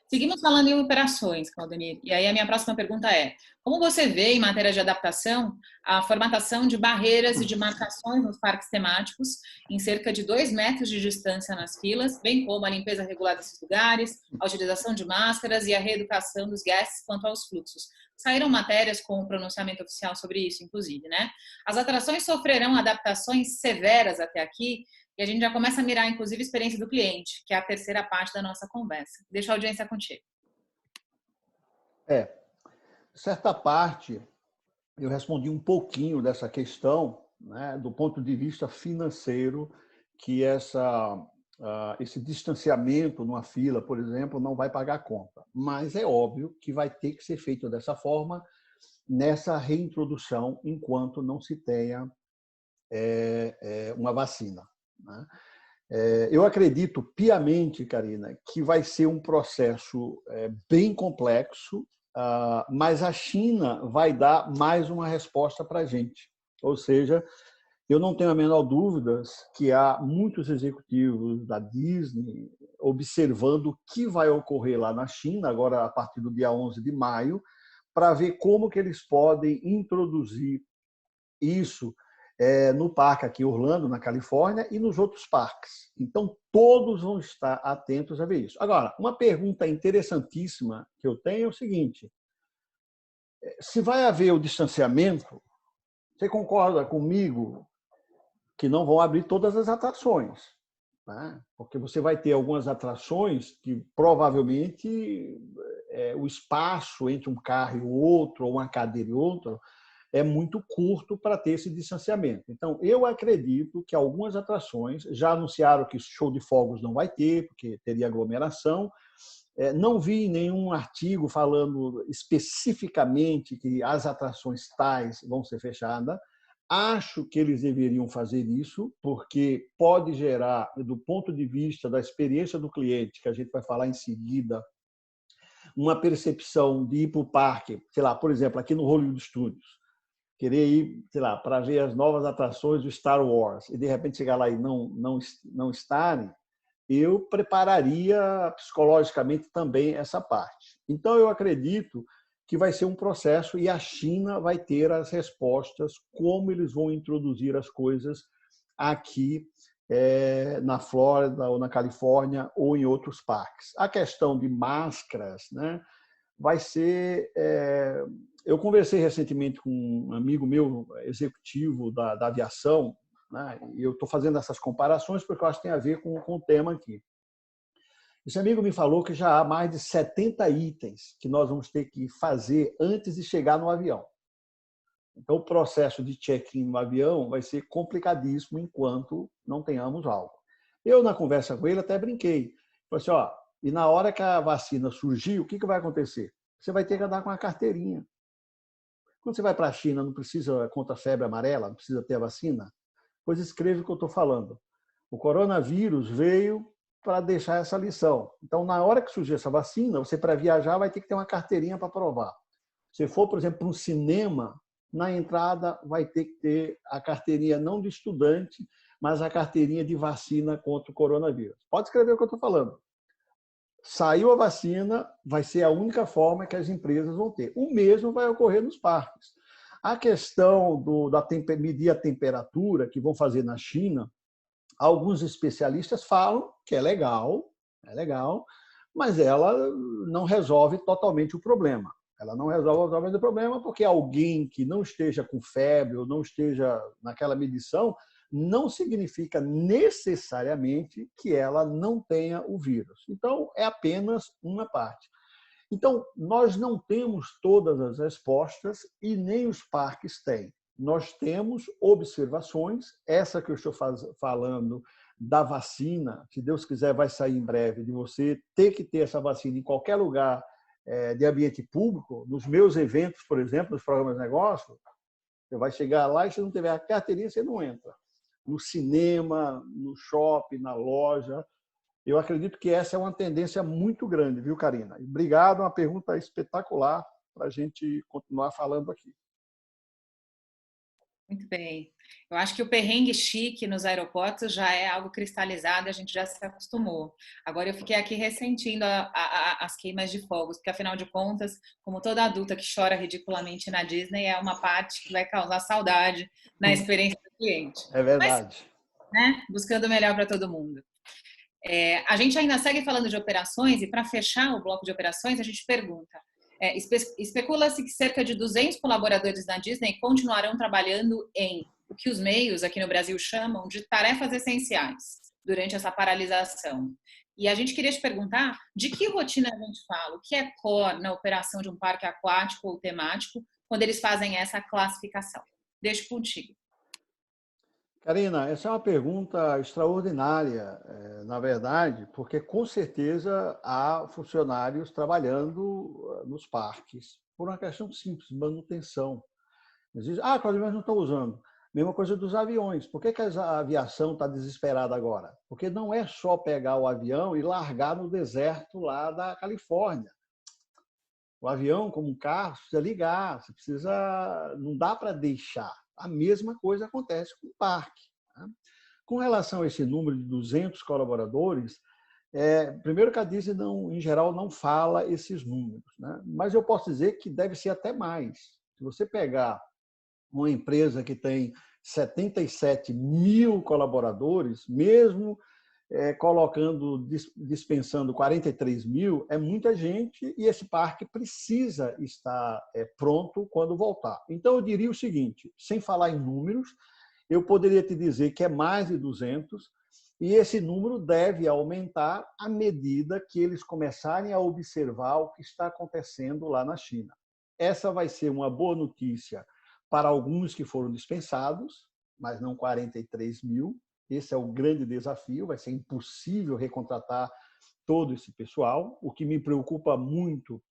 Seguimos falando em operações, Claudemir. E aí a minha próxima pergunta é: como você vê, em matéria de adaptação, a formatação de barreiras e de marcações nos parques temáticos, em cerca de 2 metros de distância nas filas, bem como a limpeza regular desses lugares, a utilização de máscaras e a reeducação dos guests quanto aos fluxos? Saíram matérias com o pronunciamento oficial sobre isso, inclusive, né? As atrações sofrerão adaptações severas até aqui, e a gente já começa a mirar, inclusive, a experiência do cliente, que é a terceira parte da nossa conversa. Deixa a audiência contigo. Certa parte, eu respondi um pouquinho dessa questão, né, do ponto de vista financeiro, que esse distanciamento numa fila, por exemplo, não vai pagar a conta. Mas é óbvio que vai ter que ser feito dessa forma, nessa reintrodução, enquanto não se tenha uma vacina. Né? Eu acredito piamente, Karina, que vai ser um processo bem complexo, mas a China vai dar mais uma resposta para a gente. Ou seja, eu não tenho a menor dúvida que há muitos executivos da Disney observando o que vai ocorrer lá na China, agora a partir do dia 11 de maio, para ver como que eles podem introduzir isso no parque aqui em Orlando, na Califórnia, e nos outros parques. Então, todos vão estar atentos a ver isso. Agora, uma pergunta interessantíssima que eu tenho é o seguinte: se vai haver o distanciamento, você concorda comigo que não vão abrir todas as atrações? Né? Porque você vai ter algumas atrações que provavelmente o espaço entre um carro e o outro, ou uma cadeira e outra, é muito curto para ter esse distanciamento. Então, eu acredito que algumas atrações já anunciaram que show de fogos não vai ter, porque teria aglomeração. Não vi nenhum artigo falando especificamente que as atrações tais vão ser fechadas. Acho que eles deveriam fazer isso, porque pode gerar, do ponto de vista da experiência do cliente, que a gente vai falar em seguida, uma percepção de ir para o parque, sei lá, por exemplo, aqui no Hollywood Studios, querer ir, sei lá, para ver as novas atrações do Star Wars, e de repente chegar lá e não estarem, eu prepararia psicologicamente também essa parte. Então, eu acredito que vai ser um processo e a China vai ter as respostas, como eles vão introduzir as coisas aqui na Flórida ou na Califórnia ou em outros parques. A questão de máscaras, né, vai ser... Eu conversei recentemente com um amigo meu, executivo da aviação, né, e eu estou fazendo essas comparações porque eu acho que tem a ver com o tema aqui. Esse amigo me falou que já há mais de 70 itens que nós vamos ter que fazer antes de chegar no avião. Então, o processo de check-in no avião vai ser complicadíssimo enquanto não tenhamos algo. Eu, na conversa com ele, até brinquei. Falei assim, e na hora que a vacina surgir, o que vai acontecer? Você vai ter que andar com uma carteirinha. Quando você vai para a China, não precisa contra a febre amarela, não precisa ter a vacina? Pois escreve o que eu estou falando. O coronavírus veio para deixar essa lição. Então, na hora que surgir essa vacina, você, para viajar, vai ter que ter uma carteirinha para provar. Se for, por exemplo, para um cinema, na entrada vai ter que ter a carteirinha não de estudante, mas a carteirinha de vacina contra o coronavírus. Pode escrever o que eu estou falando. Saiu a vacina, vai ser a única forma que as empresas vão ter. O mesmo vai ocorrer nos parques. A questão da medir a temperatura, que vão fazer na China, Alguns especialistas falam que é legal, mas ela não resolve totalmente o problema. Ela não resolve totalmente o problema porque alguém que não esteja com febre ou não esteja naquela medição não significa necessariamente que ela não tenha o vírus. Então, é apenas uma parte. Então, nós não temos todas as respostas e nem os parques têm. Nós temos observações, essa que eu estou falando da vacina, se Deus quiser vai sair em breve, de você ter que ter essa vacina em qualquer lugar de ambiente público, nos meus eventos, por exemplo, nos programas de negócio, você vai chegar lá e se não tiver a carteirinha, você não entra. No cinema, no shopping, na loja. Eu acredito que essa é uma tendência muito grande, viu, Karina? Obrigado, uma pergunta espetacular para a gente continuar falando aqui. Muito bem. Eu acho que o perrengue chique nos aeroportos já é algo cristalizado, a gente já se acostumou. Agora eu fiquei aqui ressentindo as queimas de fogos, porque afinal de contas, como toda adulta que chora ridiculamente na Disney, é uma parte que vai causar saudade na experiência do cliente. É verdade. Mas, né, buscando o melhor para todo mundo. A gente ainda segue falando de operações e para fechar o bloco de operações, a gente pergunta, especula-se que cerca de 200 colaboradores da Disney continuarão trabalhando em o que os meios aqui no Brasil chamam de tarefas essenciais durante essa paralisação. E a gente queria te perguntar de que rotina a gente fala, o que é core na operação de um parque aquático ou temático quando eles fazem essa classificação. Deixo contigo. Karina, essa é uma pergunta extraordinária, na verdade, porque com certeza há funcionários trabalhando nos parques por uma questão simples, manutenção. Eles dizem, Cláudio, mas não estão usando. Mesma coisa dos aviões. Por que a aviação está desesperada agora? Porque não é só pegar o avião e largar no deserto lá da Califórnia. O avião, como um carro, precisa ligar, você precisa, não dá para deixar. A mesma coisa acontece com o parque. Tá? Com relação a esse número de 200 colaboradores, primeiro que a Disney, em geral, não fala esses números, né? Mas eu posso dizer que deve ser até mais. Se você pegar uma empresa que tem 77 mil colaboradores, mesmo dispensando 43 mil, é muita gente e esse parque precisa estar pronto quando voltar. Então, eu diria o seguinte, sem falar em números, eu poderia te dizer que é mais de 200 e esse número deve aumentar à medida que eles começarem a observar o que está acontecendo lá na China. Essa vai ser uma boa notícia para alguns que foram dispensados, mas não 43 mil. Esse é o grande desafio, vai ser impossível recontratar todo esse pessoal. O que me preocupa muito,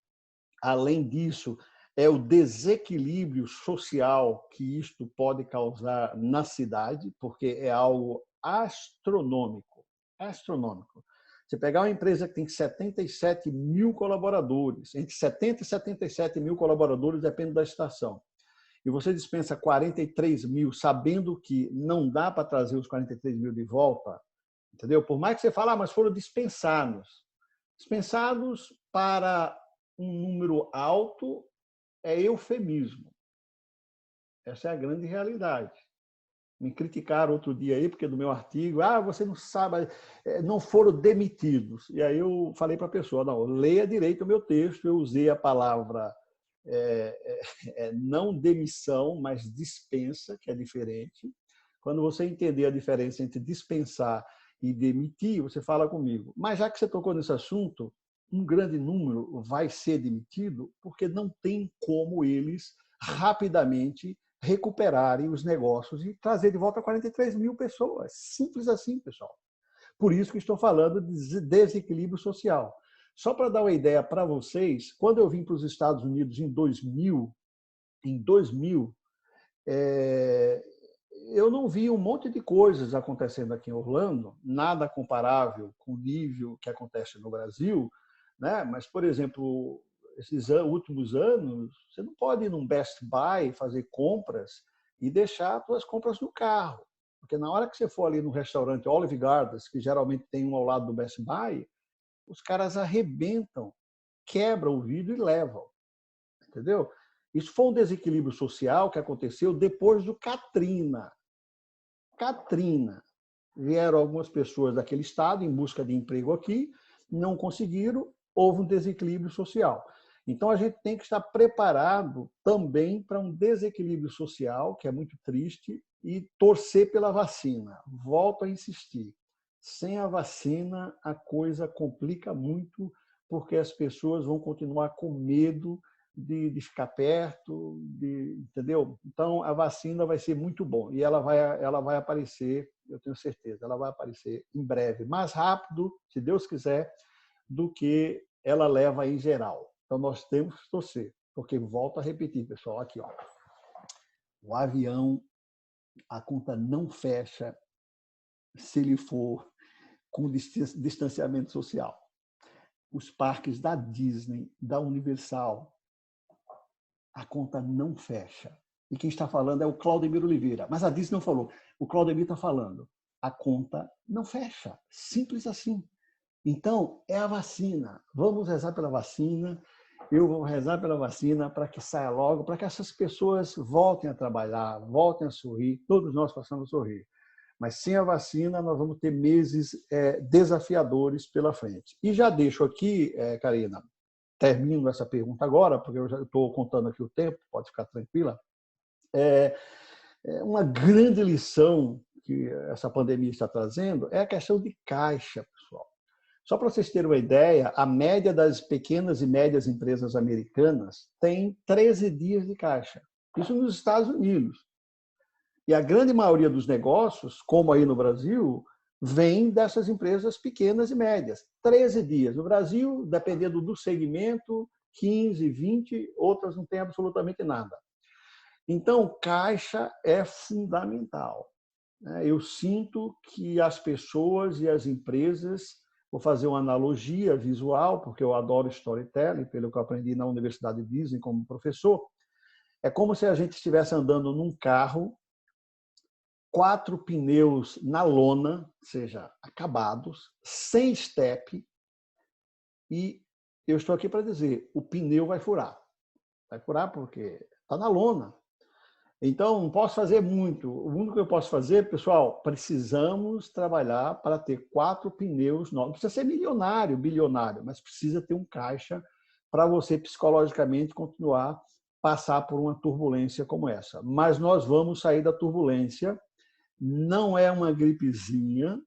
além disso, é o desequilíbrio social que isto pode causar na cidade, porque é algo astronômico. Astronômico. Você pegar uma empresa que tem 77 mil colaboradores, entre 70 e 77 mil colaboradores, depende da estação, e você dispensa 43 mil, sabendo que não dá para trazer os 43 mil de volta, entendeu? Por mais que você fale, mas foram dispensados. Dispensados para um número alto é eufemismo. Essa é a grande realidade. Me criticaram outro dia aí, porque do meu artigo, você não sabe, não foram demitidos. E aí eu falei para a pessoa, não, leia direito o meu texto, eu usei a palavra não demissão, mas dispensa, que é diferente. Quando você entender a diferença entre dispensar e demitir, você fala comigo. Mas já que você tocou nesse assunto, um grande número vai ser demitido porque não tem como eles rapidamente recuperarem os negócios e trazer de volta 43 mil pessoas. Simples assim, pessoal. Por isso que estou falando de desequilíbrio social. Só para dar uma ideia para vocês, quando eu vim para os Estados Unidos em 2000, eu não vi um monte de coisas acontecendo aqui em Orlando, nada comparável com o nível que acontece no Brasil, né? Mas, por exemplo, esses últimos anos, você não pode ir num Best Buy fazer compras e deixar as suas compras no carro. Porque na hora que você for ali no restaurante Olive Gardens, que geralmente tem um ao lado do Best Buy, os caras arrebentam, quebram o vidro e levam. Entendeu? Isso foi um desequilíbrio social que aconteceu depois do Katrina. vieram algumas pessoas daquele estado em busca de emprego aqui, não conseguiram, houve um desequilíbrio social. Então, a gente tem que estar preparado também para um desequilíbrio social, que é muito triste, e torcer pela vacina. Volto a insistir. Sem a vacina, a coisa complica muito, porque as pessoas vão continuar com medo de ficar perto, entendeu? Então, a vacina vai ser muito bom e ela vai aparecer, eu tenho certeza, ela vai aparecer em breve, mais rápido, se Deus quiser, do que ela leva em geral. Então, nós temos que torcer, porque, volto a repetir, pessoal, aqui, ó, o avião, a conta não fecha se ele for com distanciamento social. Os parques da Disney, da Universal, a conta não fecha. E quem está falando é o Claudemir Oliveira. Mas a Disney não falou. O Claudemir está falando. A conta não fecha. Simples assim. Então, é a vacina. Vamos rezar pela vacina. Eu vou rezar pela vacina para que saia logo, para que essas pessoas voltem a trabalhar, voltem a sorrir. Todos nós possamos sorrir. Mas sem a vacina, nós vamos ter meses desafiadores pela frente. E já deixo aqui, Karina, termino essa pergunta agora, porque eu já estou contando aqui o tempo, pode ficar tranquila. Uma grande lição que essa pandemia está trazendo é a questão de caixa, pessoal. Só para vocês terem uma ideia, a média das pequenas e médias empresas americanas tem 13 dias de caixa. Isso nos Estados Unidos. E a grande maioria dos negócios, como aí no Brasil, vem dessas empresas pequenas e médias. 13 dias. No Brasil, dependendo do segmento, 15, 20, outras não tem absolutamente nada. Então, caixa é fundamental. Eu sinto que as pessoas e as empresas, vou fazer uma analogia visual, porque eu adoro storytelling, pelo que eu aprendi na Universidade de Disney como professor, é como se a gente estivesse andando num carro, 4 pneus na lona, ou seja, acabados, sem step, e eu estou aqui para dizer, o pneu vai furar. Vai furar porque está na lona. Então, não posso fazer muito. O único que eu posso fazer, pessoal, precisamos trabalhar para ter 4 pneus novos. Não precisa ser milionário, bilionário, mas precisa ter um caixa para você, psicologicamente, continuar passar por uma turbulência como essa. Mas nós vamos sair da turbulência. Não é uma gripezinha,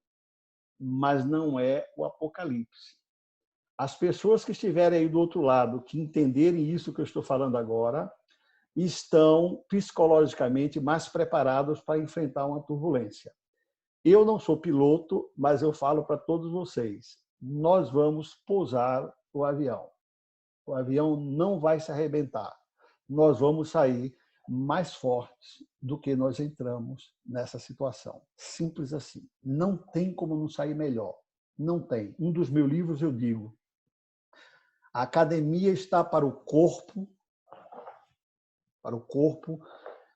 mas não é o apocalipse. As pessoas que estiverem aí do outro lado, que entenderem isso que eu estou falando agora, estão psicologicamente mais preparados para enfrentar uma turbulência. Eu não sou piloto, mas eu falo para todos vocês, nós vamos pousar o avião. O avião não vai se arrebentar. Nós vamos sair mais fortes do que nós entramos nessa situação. Simples assim. Não tem como não sair melhor. Não tem. Um dos meus livros eu digo, a academia está para o corpo,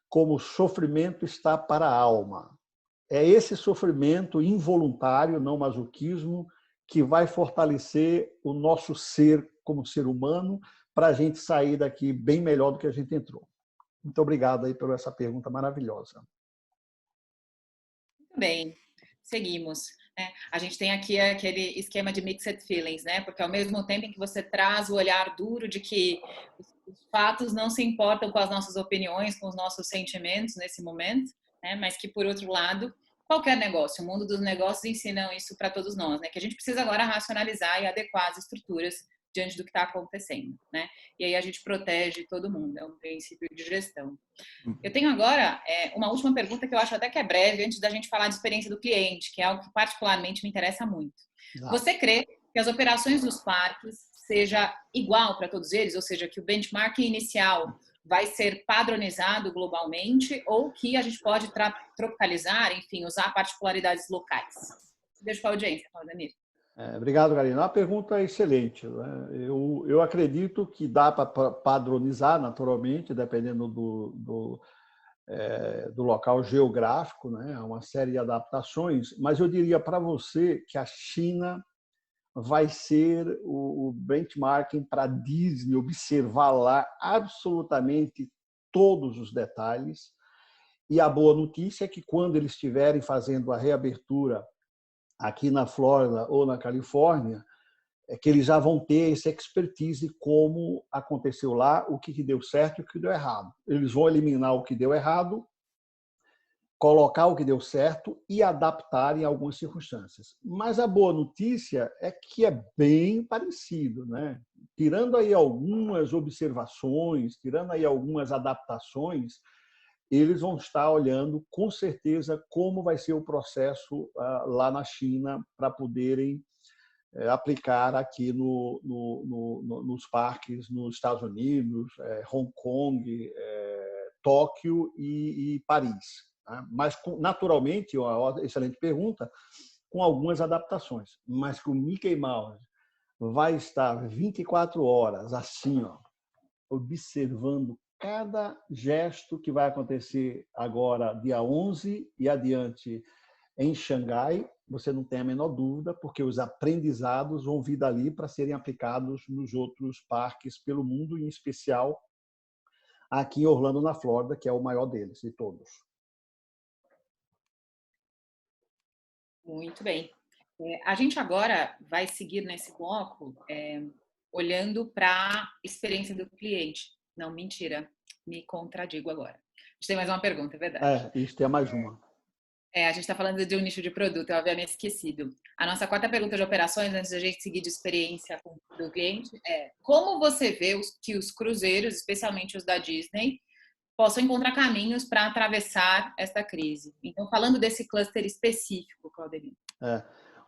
como o sofrimento está para a alma. É esse sofrimento involuntário, não masoquismo, que vai fortalecer o nosso ser como ser humano para a gente sair daqui bem melhor do que a gente entrou. Muito obrigado aí por essa pergunta maravilhosa. Muito bem, seguimos. A gente tem aqui aquele esquema de mixed feelings, né? Porque ao mesmo tempo em que você traz o olhar duro de que os fatos não se importam com as nossas opiniões, com os nossos sentimentos nesse momento, né? Mas que, por outro lado, qualquer negócio, o mundo dos negócios ensinam isso para todos nós, né? Que a gente precisa agora racionalizar e adequar as estruturas diante do que está acontecendo, né? E aí a gente protege todo mundo, é um princípio de gestão. Eu tenho agora uma última pergunta que eu acho até que é breve, antes da gente falar de experiência do cliente, que é algo que particularmente me interessa muito. Você crê que as operações dos parques seja igual para todos eles, ou seja, que o benchmark inicial vai ser padronizado globalmente ou que a gente pode tropicalizar, enfim, usar particularidades locais? Deixa para a audiência, Claudemir. Obrigado, Karina. A pergunta é excelente. Eu acredito que dá para padronizar, naturalmente, dependendo do local geográfico, né? Uma série de adaptações, mas eu diria para você que a China vai ser o benchmarking para a Disney observar lá absolutamente todos os detalhes E a boa notícia é que quando eles estiverem fazendo a reabertura aqui na Flórida ou na Califórnia, é que eles já vão ter essa expertise como aconteceu lá, o que deu certo e o que deu errado. Eles vão eliminar o que deu errado, colocar o que deu certo e adaptar em algumas circunstâncias. Mas a boa notícia é que é bem parecido, né? Tirando aí algumas observações, tirando aí algumas adaptações, eles vão estar olhando com certeza como vai ser o processo lá na China para poderem aplicar aqui nos parques nos Estados Unidos, Hong Kong, Tóquio e Paris. Tá? Mas, naturalmente, uma excelente pergunta, com algumas adaptações, mas que o Mickey Mouse vai estar 24 horas assim, ó, observando cada gesto que vai acontecer agora, dia 11 e adiante, em Xangai, você não tem a menor dúvida, porque os aprendizados vão vir dali para serem aplicados nos outros parques pelo mundo, em especial aqui em Orlando, na Flórida, que é o maior deles, de todos. Muito bem. A gente agora vai seguir nesse bloco olhando para a experiência do cliente. Não, mentira, me contradigo agora. A gente tem mais uma pergunta, é verdade. Isso tem mais uma. A gente está falando de um nicho de produto, eu havia me esquecido. A nossa quarta pergunta de operações, antes da gente seguir de experiência do cliente, é como você vê que os cruzeiros, especialmente os da Disney, possam encontrar caminhos para atravessar esta crise? Então, falando desse cluster específico, Claudemir.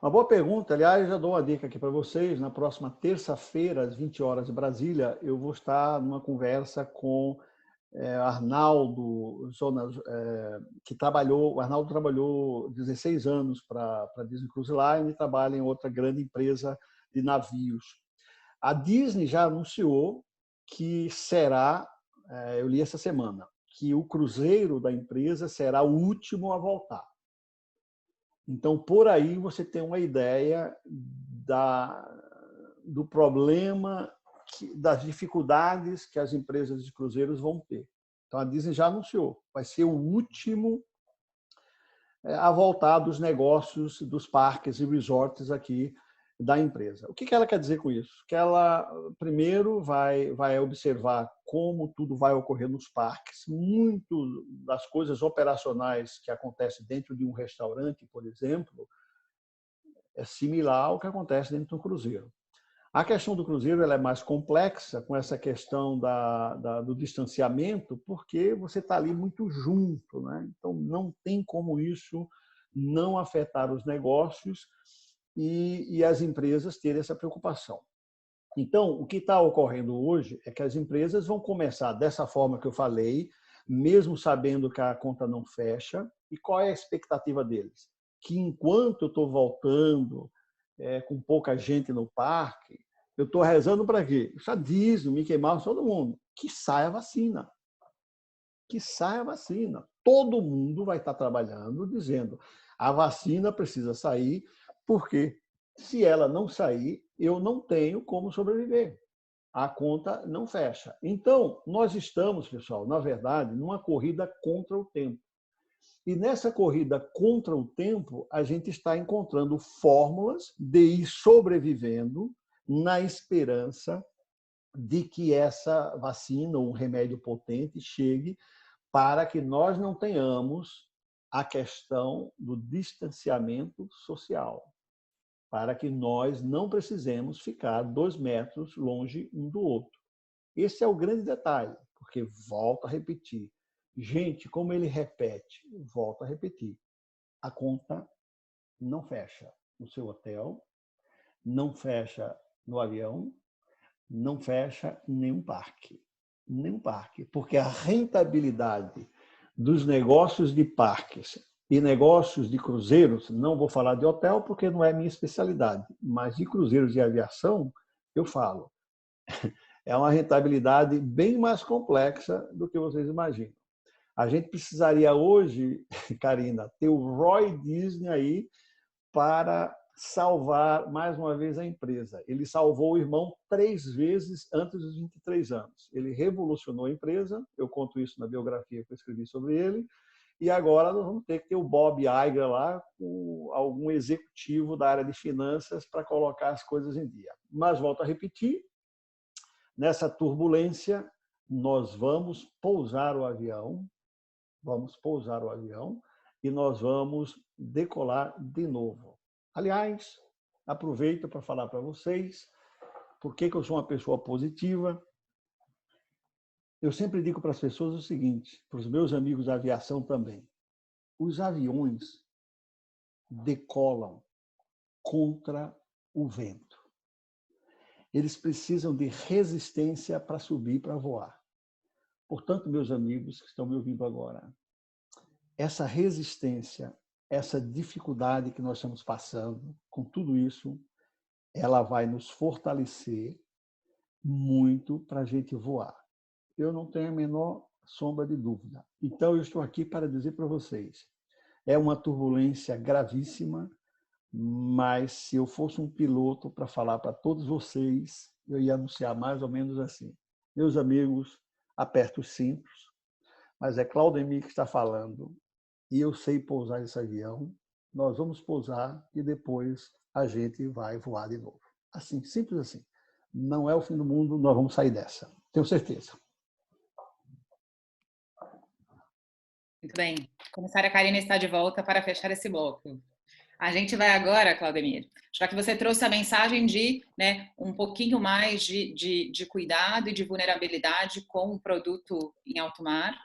Uma boa pergunta. Aliás, já dou uma dica aqui para vocês. Na próxima terça-feira, às 20 horas de Brasília, eu vou estar numa conversa com Arnaldo, o Arnaldo trabalhou 16 anos para a Disney Cruise Line e trabalha em outra grande empresa de navios. A Disney já anunciou que será, eu li essa semana, que o cruzeiro da empresa será o último a voltar. Então, por aí você tem uma ideia do problema, das dificuldades que as empresas de cruzeiros vão ter. Então, a Disney já anunciou, vai ser o último a voltar dos negócios dos parques e resorts aqui da empresa. O que ela quer dizer com isso? Que ela, primeiro, vai observar como tudo vai ocorrer nos parques. Muito das coisas operacionais que acontecem dentro de um restaurante, por exemplo, é similar ao que acontece dentro de um cruzeiro. A questão do cruzeiro ela é mais complexa com essa questão do distanciamento, porque você está ali muito junto, né? Então, não tem como isso não afetar os negócios e as empresas terem essa preocupação. Então, o que está ocorrendo hoje é que as empresas vão começar dessa forma que eu falei, mesmo sabendo que a conta não fecha. E qual é a expectativa deles? Que enquanto eu estou voltando com pouca gente no parque, eu estou rezando para quê? Já diz o Mickey Mouse, todo mundo, que saia a vacina. Que saia a vacina. Todo mundo vai estar trabalhando dizendo a vacina precisa sair, porque se ela não sair, eu não tenho como sobreviver. A conta não fecha. Então, nós estamos, pessoal, na verdade, numa corrida contra o tempo. E nessa corrida contra o tempo, a gente está encontrando fórmulas de ir sobrevivendo na esperança de que essa vacina ou um remédio potente chegue para que nós não tenhamos a questão do distanciamento social, para que nós não precisemos ficar 2 metros longe um do outro. Esse é o grande detalhe, porque, volto a repetir, gente, como ele repete, volto a repetir, a conta não fecha no seu hotel, não fecha no avião, não fecha em nenhum parque. Nenhum parque, porque a rentabilidade dos negócios de parques e negócios de cruzeiros, não vou falar de hotel porque não é minha especialidade, mas de cruzeiros e aviação, eu falo. É uma rentabilidade bem mais complexa do que vocês imaginam. A gente precisaria hoje, Karina, ter o Roy Disney aí para salvar mais uma vez a empresa. Ele salvou o irmão 3 vezes antes dos 23 anos. Ele revolucionou a empresa, eu conto isso na biografia que eu escrevi sobre ele, E agora nós vamos ter que ter o Bob Iger lá, com algum executivo da área de finanças para colocar as coisas em dia. Mas, volto a repetir, nessa turbulência, nós vamos pousar o avião e nós vamos decolar de novo. Aliás, aproveito para falar para vocês por que eu sou uma pessoa positiva. Eu sempre digo para as pessoas o seguinte, para os meus amigos da aviação também. Os aviões decolam contra o vento. Eles precisam de resistência para subir, para voar. Portanto, meus amigos que estão me ouvindo agora, essa resistência, essa dificuldade que nós estamos passando, com tudo isso, ela vai nos fortalecer muito para a gente voar. Eu não tenho a menor sombra de dúvida. Então, eu estou aqui para dizer para vocês, é uma turbulência gravíssima, mas se eu fosse um piloto para falar para todos vocês, eu ia anunciar mais ou menos assim. Meus amigos, aperta os cintos, mas é Claudemir que está falando, e eu sei pousar esse avião, nós vamos pousar e depois a gente vai voar de novo. Assim, simples assim. Não é o fim do mundo, nós vamos sair dessa. Tenho certeza. Muito bem. A comissária Karina está de volta para fechar esse bloco. A gente vai agora, Claudemir, já que você trouxe a mensagem de um pouquinho mais de cuidado e de vulnerabilidade com o produto em alto mar,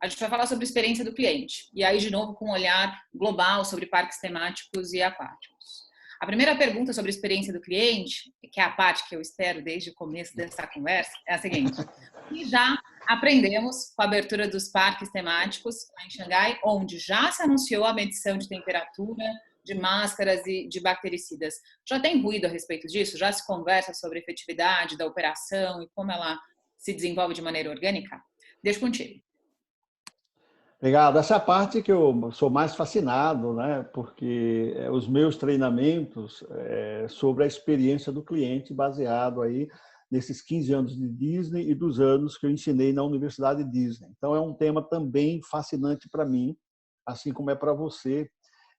a gente vai falar sobre a experiência do cliente. E aí, de novo, com um olhar global sobre parques temáticos e aquáticos. A primeira pergunta sobre a experiência do cliente, que é a parte que eu espero desde o começo dessa conversa, é a seguinte. E já aprendemos com a abertura dos parques temáticos lá em Xangai, onde já se anunciou a medição de temperatura, de máscaras e de bactericidas. Já tem ruído a respeito disso? Já se conversa sobre a efetividade da operação e como ela se desenvolve de maneira orgânica? Deixo contigo. Obrigado. Essa é a parte que eu sou mais fascinado, né? Porque os meus treinamentos sobre a experiência do cliente, baseado aí nesses 15 anos de Disney e dos anos que eu ensinei na Universidade Disney. Então, é um tema também fascinante para mim, assim como é para você.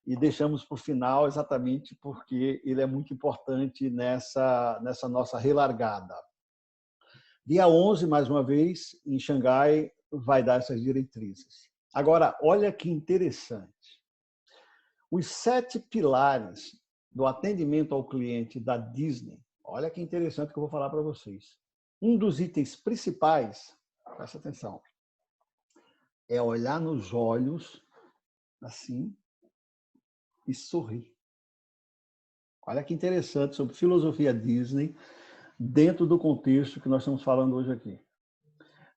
E deixamos para o final exatamente porque ele é muito importante nessa nossa relargada. Dia 11, mais uma vez, em Xangai, vai dar essas diretrizes. Agora, olha que interessante. Os 7 pilares do atendimento ao cliente da Disney, olha que interessante que eu vou falar para vocês. Um dos itens principais, presta atenção, é olhar nos olhos, assim, e sorrir. Olha que interessante sobre filosofia Disney dentro do contexto que nós estamos falando hoje aqui.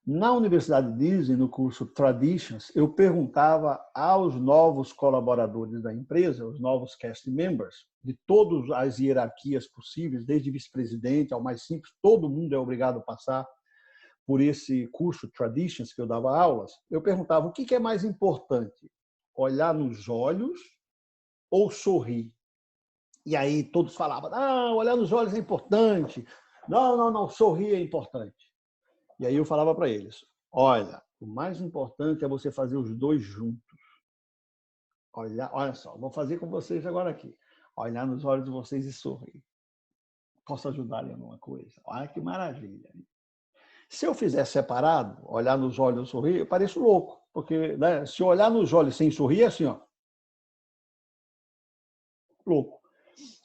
Na Universidade Disney, no curso Traditions, eu perguntava aos novos colaboradores da empresa, os novos cast members, de todas as hierarquias possíveis, desde vice-presidente ao mais simples, todo mundo é obrigado a passar por esse curso Traditions que eu dava aulas. Eu perguntava o que é mais importante, olhar nos olhos ou sorrir? E aí todos falavam, não, olhar nos olhos é importante, não, sorrir é importante. E aí eu falava para eles, olha, o mais importante é você fazer os dois juntos. Olha só, vou fazer com vocês agora aqui. Olhar nos olhos de vocês e sorrir. Posso ajudar em alguma coisa? Olha que maravilha. Se eu fizer separado, olhar nos olhos e sorrir, eu pareço louco. Porque se eu olhar nos olhos sem sorrir, é assim, ó. Louco.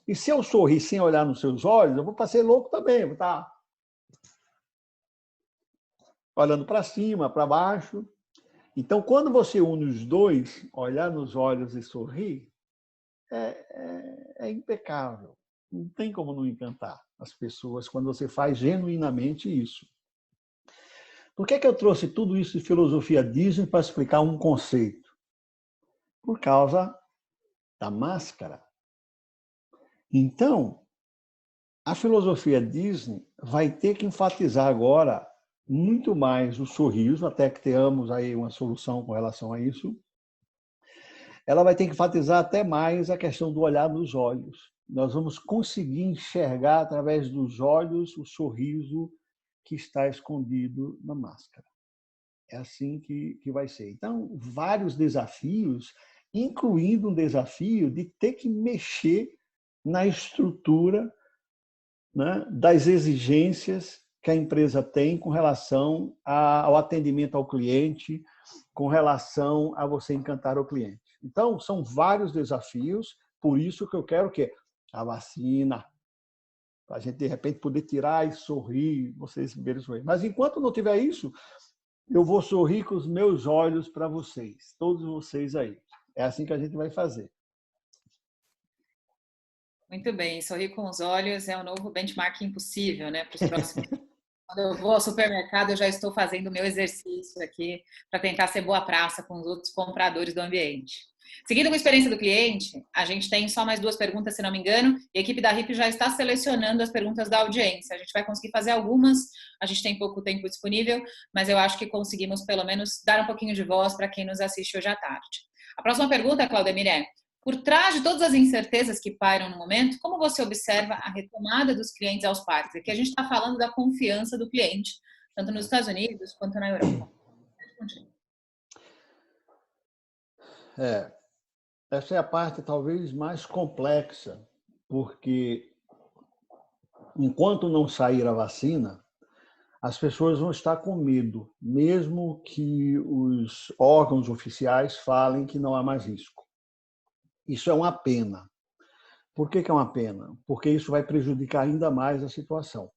E se eu sorrir sem olhar nos seus olhos, eu vou parecer louco também. Vou estar olhando para cima, para baixo. Então, quando você une os dois, olhar nos olhos e sorrir, é impecável. Não tem como não encantar as pessoas quando você faz genuinamente isso. Por que eu trouxe tudo isso de filosofia Disney para explicar um conceito? Por causa da máscara. Então, a filosofia Disney vai ter que enfatizar agora muito mais o sorriso, até que tenhamos aí uma solução com relação a isso. Ela vai ter que enfatizar até mais a questão do olhar nos olhos. Nós vamos conseguir enxergar através dos olhos o sorriso que está escondido na máscara. É assim que vai ser. Então, vários desafios, incluindo um desafio de ter que mexer na estrutura, né, das exigências que a empresa tem com relação ao atendimento ao cliente, com relação a você encantar o cliente. Então, são vários desafios, por isso que eu quero que a vacina, para a gente, de repente, poder tirar e sorrir, vocês verem sorrir. Mas, enquanto não tiver isso, eu vou sorrir com os meus olhos para vocês, todos vocês aí. É assim que a gente vai fazer. Muito bem, sorrir com os olhos é o novo benchmark impossível, né, para os próximos. Quando eu vou ao supermercado, eu já estou fazendo o meu exercício aqui para tentar ser boa praça com os outros compradores do ambiente. Seguindo com a experiência do cliente, a gente tem só mais 2 perguntas, se não me engano, e a equipe da RIP já está selecionando as perguntas da audiência. A gente vai conseguir fazer algumas, a gente tem pouco tempo disponível, mas eu acho que conseguimos pelo menos dar um pouquinho de voz para quem nos assiste hoje à tarde. A próxima pergunta, Claudemir, é: por trás de todas as incertezas que pairam no momento, como você observa a retomada dos clientes aos parques? Aqui a gente está falando da confiança do cliente, tanto nos Estados Unidos quanto na Europa. Essa é a parte talvez mais complexa, porque enquanto não sair a vacina, as pessoas vão estar com medo, mesmo que os órgãos oficiais falem que não há mais risco. Isso é uma pena. Por que é uma pena? Porque isso vai prejudicar ainda mais a situação.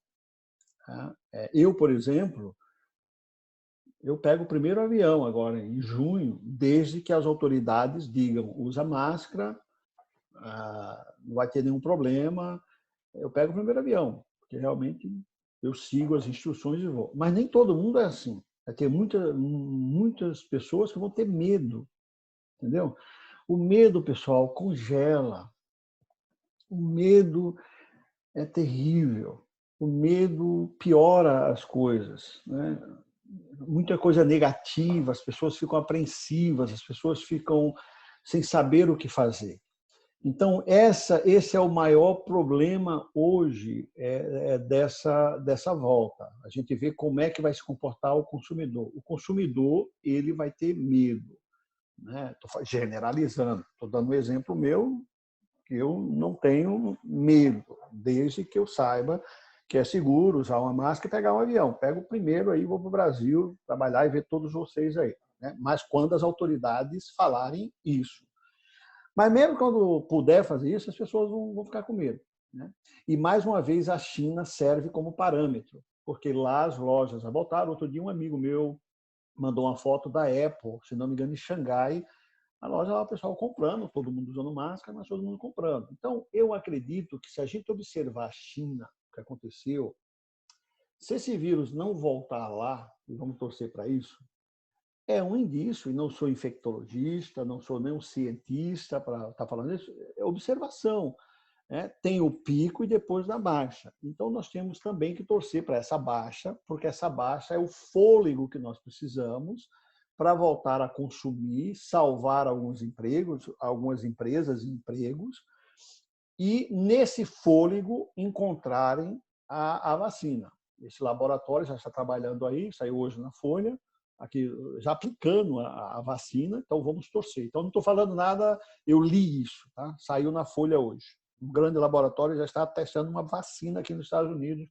Eu, por exemplo, eu pego o primeiro avião agora, em junho, desde que as autoridades digam, usa máscara, não vai ter nenhum problema. Eu pego o primeiro avião, porque realmente eu sigo as instruções e vou. Mas nem todo mundo é assim. Vai ter muitas pessoas que vão ter medo, entendeu? O medo, pessoal, congela. O medo é terrível. O medo piora as coisas, né? Muita coisa negativa, as pessoas ficam apreensivas, as pessoas ficam sem saber o que fazer. Então, esse é o maior problema hoje dessa volta. A gente vê como é que vai se comportar o consumidor. O consumidor, ele vai ter medo, né? Estou generalizando, estou dando um exemplo meu, que eu não tenho medo, desde que eu saiba que é seguro usar uma máscara e pegar um avião. Pego o primeiro aí, vou para o Brasil trabalhar e ver todos vocês aí, né? Mas quando as autoridades falarem isso. Mas mesmo quando puder fazer isso, as pessoas vão ficar com medo, né? E, mais uma vez, a China serve como parâmetro, porque lá as lojas já voltaram. Outro dia, um amigo meu mandou uma foto da Apple, se não me engano, em Xangai. A loja lá, o pessoal comprando, todo mundo usando máscara, mas todo mundo comprando. Então, eu acredito que, se a gente observar a China, o que aconteceu, se esse vírus não voltar lá, e vamos torcer para isso, é um indício, e não sou infectologista, não sou nem um cientista para estar falando isso, é observação, né? Tem o pico e depois da baixa. Então, nós temos também que torcer para essa baixa, porque essa baixa é o fôlego que nós precisamos para voltar a consumir, salvar alguns empregos, algumas empresas e empregos, e, nesse fôlego, encontrarem a vacina. Esse laboratório já está trabalhando aí, saiu hoje na Folha, aqui já aplicando a vacina, então vamos torcer. Então, não estou falando nada, eu li isso, tá? Saiu na Folha hoje. Um grande laboratório já está testando uma vacina aqui nos Estados Unidos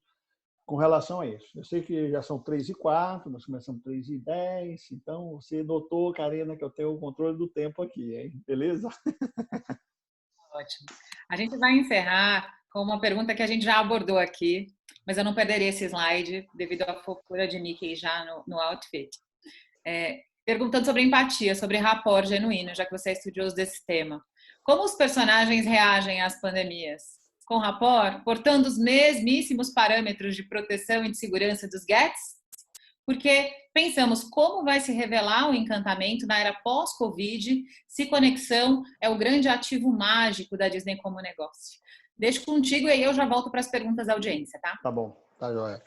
com relação a isso. Eu sei que já são 3h04, nós começamos 3h10, então você notou, Karina, que eu tenho o controle do tempo aqui, hein? Beleza? Ótimo. A gente vai encerrar com uma pergunta que a gente já abordou aqui, mas eu não perderia esse slide devido à fofura de Mickey já no outfit. Perguntando sobre empatia, sobre rapport genuíno, já que você é estudioso desse tema. Como os personagens reagem às pandemias? Com rapport, portando os mesmíssimos parâmetros de proteção e de segurança dos Gets? Porque pensamos como vai se revelar o encantamento na era pós-Covid, se conexão é o grande ativo mágico da Disney como negócio. Deixo contigo e aí eu já volto para as perguntas da audiência, tá? Tá bom, tá joia.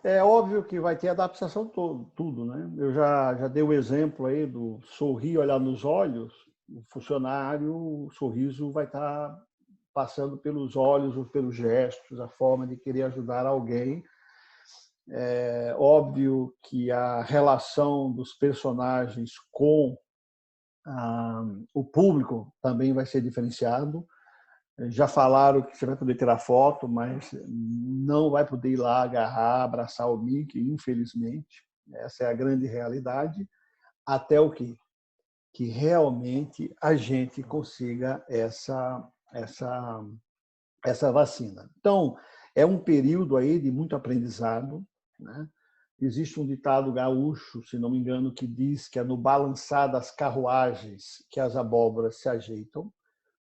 É óbvio que vai ter adaptação tudo, né? Eu já dei o exemplo aí do sorrir, olhar nos olhos. O funcionário, o sorriso vai estar passando pelos olhos ou pelos gestos, a forma de querer ajudar alguém. É óbvio que a relação dos personagens com o público também vai ser diferenciado. Já falaram que você vai poder tirar foto, mas não vai poder ir lá agarrar, abraçar o Mickey, infelizmente. Essa é a grande realidade. Até o quê? Que realmente a gente consiga essa vacina. Então, é um período aí de muito aprendizado, né? Existe um ditado gaúcho, se não me engano, que diz que é no balançar das carruagens que as abóboras se ajeitam.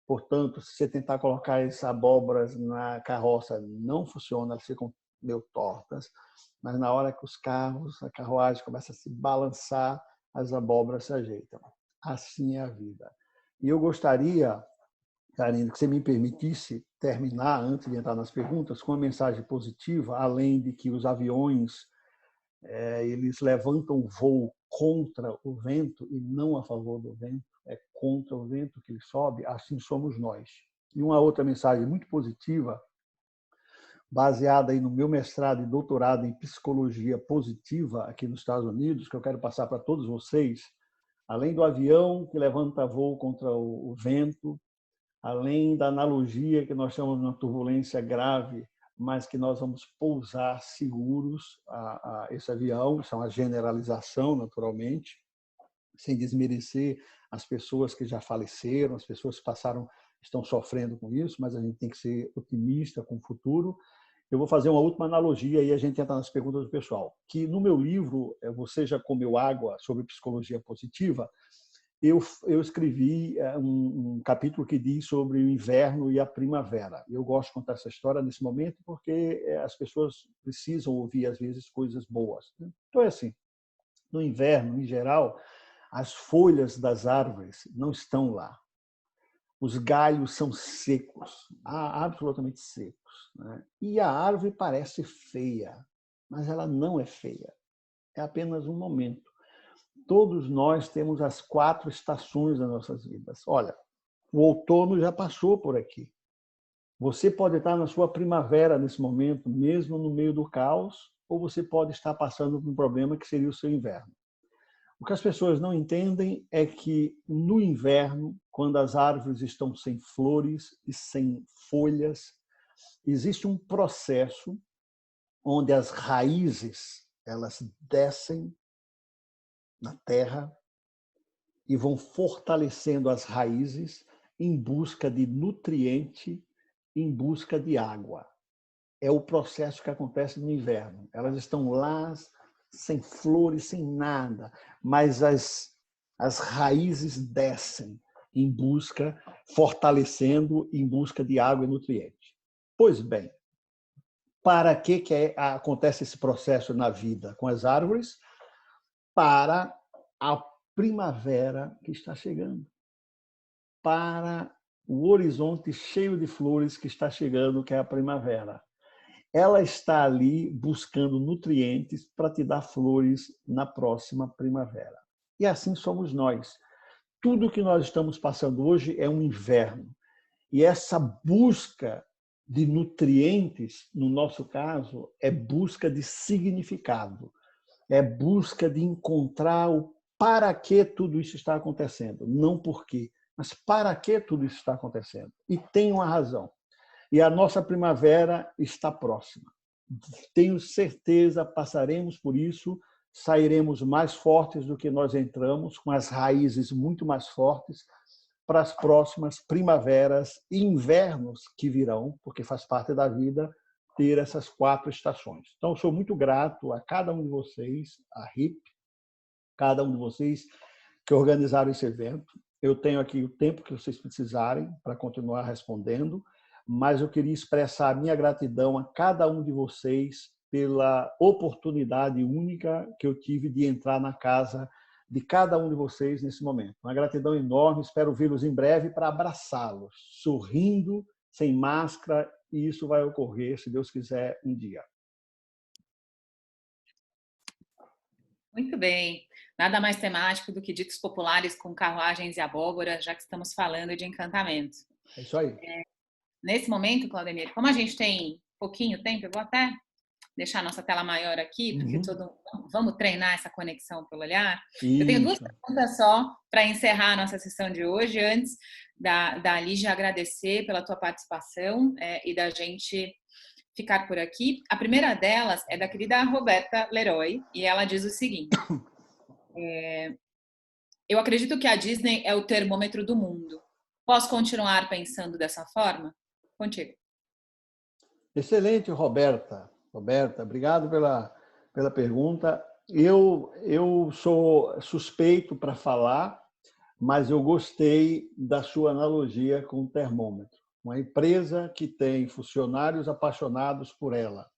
Portanto, se você tentar colocar essas abóboras na carroça, não funciona, elas ficam meio tortas. Mas na hora que os carros, a carruagem começa a se balançar, as abóboras se ajeitam. Assim é a vida. E eu gostaria, Karine, que você me permitisse terminar, antes de entrar nas perguntas, com uma mensagem positiva, além de que os aviões eles levantam o voo contra o vento e não a favor do vento, é contra o vento que ele sobe, assim somos nós. E uma outra mensagem muito positiva, baseada aí no meu mestrado e doutorado em psicologia positiva aqui nos Estados Unidos, que eu quero passar para todos vocês, além do avião que levanta voo contra o vento, além da analogia que nós chamamos de uma turbulência grave, mas que nós vamos pousar seguros a esse avião, isso é uma generalização, naturalmente, sem desmerecer as pessoas que já faleceram, as pessoas que estão sofrendo com isso, mas a gente tem que ser otimista com o futuro. Eu vou fazer uma última analogia e a gente entra nas perguntas do pessoal, que no meu livro, Você Já Comeu Água, sobre psicologia positiva, eu escrevi um capítulo que diz sobre o inverno e a primavera. Eu gosto de contar essa história nesse momento porque as pessoas precisam ouvir, às vezes, coisas boas. Então, é assim, no inverno, em geral, as folhas das árvores não estão lá. Os galhos são secos, absolutamente secos, né? E a árvore parece feia, mas ela não é feia. É apenas um momento. Todos nós temos as 4 estações das nossas vidas. Olha, o outono já passou por aqui. Você pode estar na sua primavera nesse momento, mesmo no meio do caos, ou você pode estar passando por um problema que seria o seu inverno. O que as pessoas não entendem é que no inverno, quando as árvores estão sem flores e sem folhas, existe um processo onde as raízes elas descem na terra e vão fortalecendo as raízes em busca de nutriente, em busca de água. É o processo que acontece no inverno. Elas estão lá sem flores, sem nada, mas as raízes descem em busca, fortalecendo em busca de água e nutriente. Pois bem, para que acontece esse processo na vida com as árvores? Para a primavera que está chegando, para o horizonte cheio de flores que está chegando, que é a primavera. Ela está ali buscando nutrientes para te dar flores na próxima primavera. E assim somos nós. Tudo que nós estamos passando hoje é um inverno. E essa busca de nutrientes, no nosso caso, é busca de significado. É busca de encontrar o para que tudo isso está acontecendo. Não por quê, mas para que tudo isso está acontecendo. E tem uma razão. E a nossa primavera está próxima. Tenho certeza, passaremos por isso, sairemos mais fortes do que nós entramos, com as raízes muito mais fortes, para as próximas primaveras e invernos que virão, porque faz parte da vida ter essas 4 estações. Então, eu sou muito grato a cada um de vocês, a RIP, cada um de vocês que organizaram esse evento. Eu tenho aqui o tempo que vocês precisarem para continuar respondendo, mas eu queria expressar a minha gratidão a cada um de vocês pela oportunidade única que eu tive de entrar na casa de cada um de vocês nesse momento. Uma gratidão enorme, espero vê-los em breve para abraçá-los, sorrindo, sem máscara, e isso vai ocorrer, se Deus quiser, um dia. Muito bem. Nada mais temático do que ditos populares com carruagens e abóbora, já que estamos falando de encantamento. É isso aí. Nesse momento, Claudemir, como a gente tem pouquinho tempo, eu vou até deixar a nossa tela maior aqui, porque Uhum. vamos treinar essa conexão pelo olhar. Eu tenho duas Isso. perguntas só para encerrar a nossa sessão de hoje, antes da Lígia agradecer pela tua participação e da gente ficar por aqui. A primeira delas é da querida Roberta Leroy, e ela diz o seguinte: eu acredito que a Disney é o termômetro do mundo. Posso continuar pensando dessa forma? Contigo. Excelente, Roberta. Roberta, obrigado pela pergunta. Eu sou suspeito para falar, mas eu gostei da sua analogia com o termômetro. Uma empresa que tem funcionários apaixonados por ela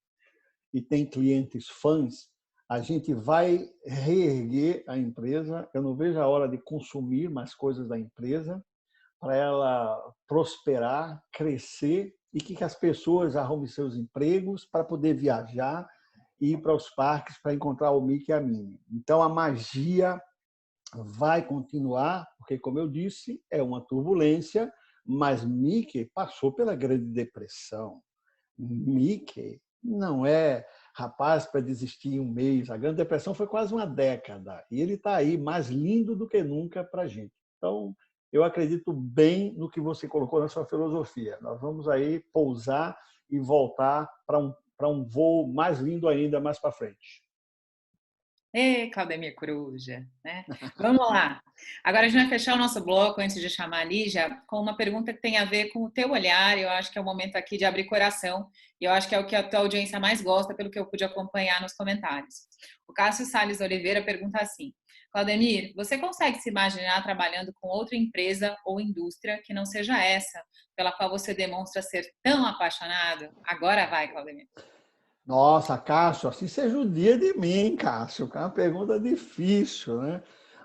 e tem clientes fãs, a gente vai reerguer a empresa. Eu não vejo a hora de consumir mais coisas da empresa para ela prosperar, crescer e que as pessoas arrumem seus empregos para poder viajar e ir para os parques para encontrar o Mickey e a Minnie. Então, a magia vai continuar, porque, como eu disse, é uma turbulência, mas Mickey passou pela Grande Depressão. Mickey não é rapaz para desistir em um mês. A Grande Depressão foi quase uma década e ele está aí mais lindo do que nunca para a gente. Então, eu acredito bem no que você colocou na sua filosofia. Nós vamos aí pousar e voltar para um voo mais lindo ainda mais para frente. Ê, Claudemir Coruja, né? Vamos lá. Agora a gente vai fechar o nosso bloco antes de chamar a Lígia com uma pergunta que tem a ver com o teu olhar. Eu acho que é o momento aqui de abrir coração e eu acho que é o que a tua audiência mais gosta, pelo que eu pude acompanhar nos comentários. O Cássio Salles Oliveira pergunta assim: Claudemir, você consegue se imaginar trabalhando com outra empresa ou indústria que não seja essa, pela qual você demonstra ser tão apaixonado? Agora vai, Claudemir. Nossa, Cássio, assim você judia de mim, Cássio, que é uma pergunta difícil, né?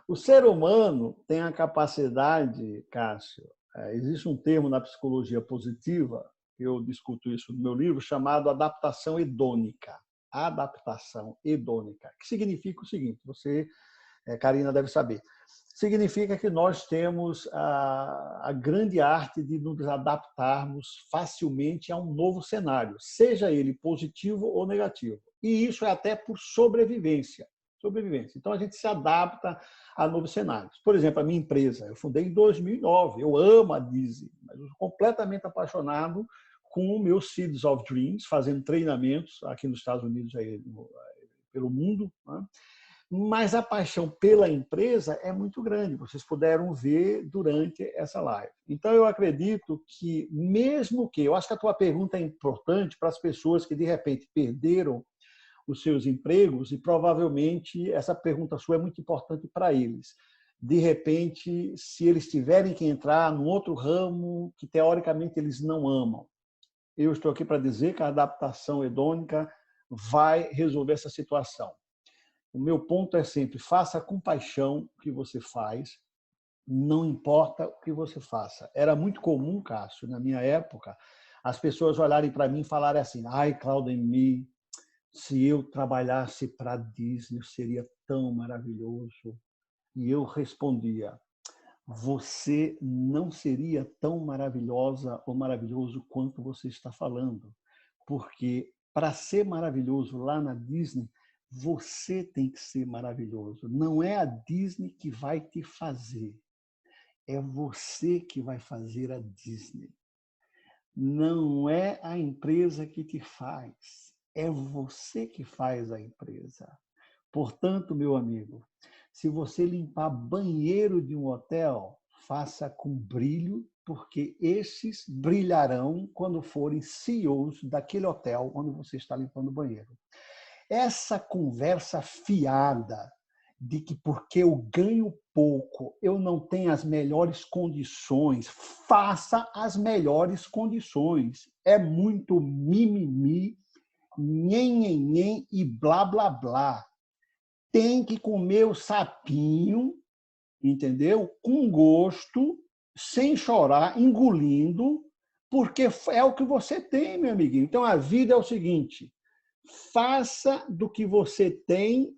O ser humano tem a capacidade, Cássio, existe um termo na psicologia positiva, eu discuto isso no meu livro, chamado adaptação hedônica. Adaptação hedônica, que significa o seguinte, você, Karina, deve saber. Significa que nós temos a grande arte de nos adaptarmos facilmente a um novo cenário, seja ele positivo ou negativo. E isso é até por sobrevivência. Então, a gente se adapta a novos cenários. Por exemplo, a minha empresa, eu fundei em 2009, eu amo a Disney, mas eu sou completamente apaixonado com o meu Seeds of Dreams, fazendo treinamentos aqui nos Estados Unidos, aí, pelo mundo, né? Mas a paixão pela empresa é muito grande, vocês puderam ver durante essa live. Então, eu acredito que, mesmo que... Eu acho que a tua pergunta é importante para as pessoas que, de repente, perderam os seus empregos e, provavelmente, essa pergunta sua é muito importante para eles. De repente, se eles tiverem que entrar num outro ramo que, teoricamente, eles não amam. Eu estou aqui para dizer que a adaptação hedônica vai resolver essa situação. O meu ponto é sempre, faça com paixão o que você faz, não importa o que você faça. Era muito comum, Cássio, na minha época, as pessoas olharem para mim e falarem assim: ai, Claudemir, se eu trabalhasse para a Disney, seria tão maravilhoso. E eu respondia: você não seria tão maravilhosa ou maravilhoso quanto você está falando. Porque para ser maravilhoso lá na Disney, você tem que ser maravilhoso. Não é a Disney que vai te fazer. É você que vai fazer a Disney. Não é a empresa que te faz. É você que faz a empresa. Portanto, meu amigo, se você limpar banheiro de um hotel, faça com brilho, porque esses brilharão quando forem CEOs daquele hotel onde você está limpando o banheiro. Essa conversa fiada de que porque eu ganho pouco, eu não tenho as melhores condições, faça as melhores condições. É muito mimimi, nhen e blá, blá, blá. Tem que comer o sapinho, entendeu? Com gosto, sem chorar, engolindo, porque é o que você tem, meu amiguinho. Então, a vida é o seguinte: faça do que você tem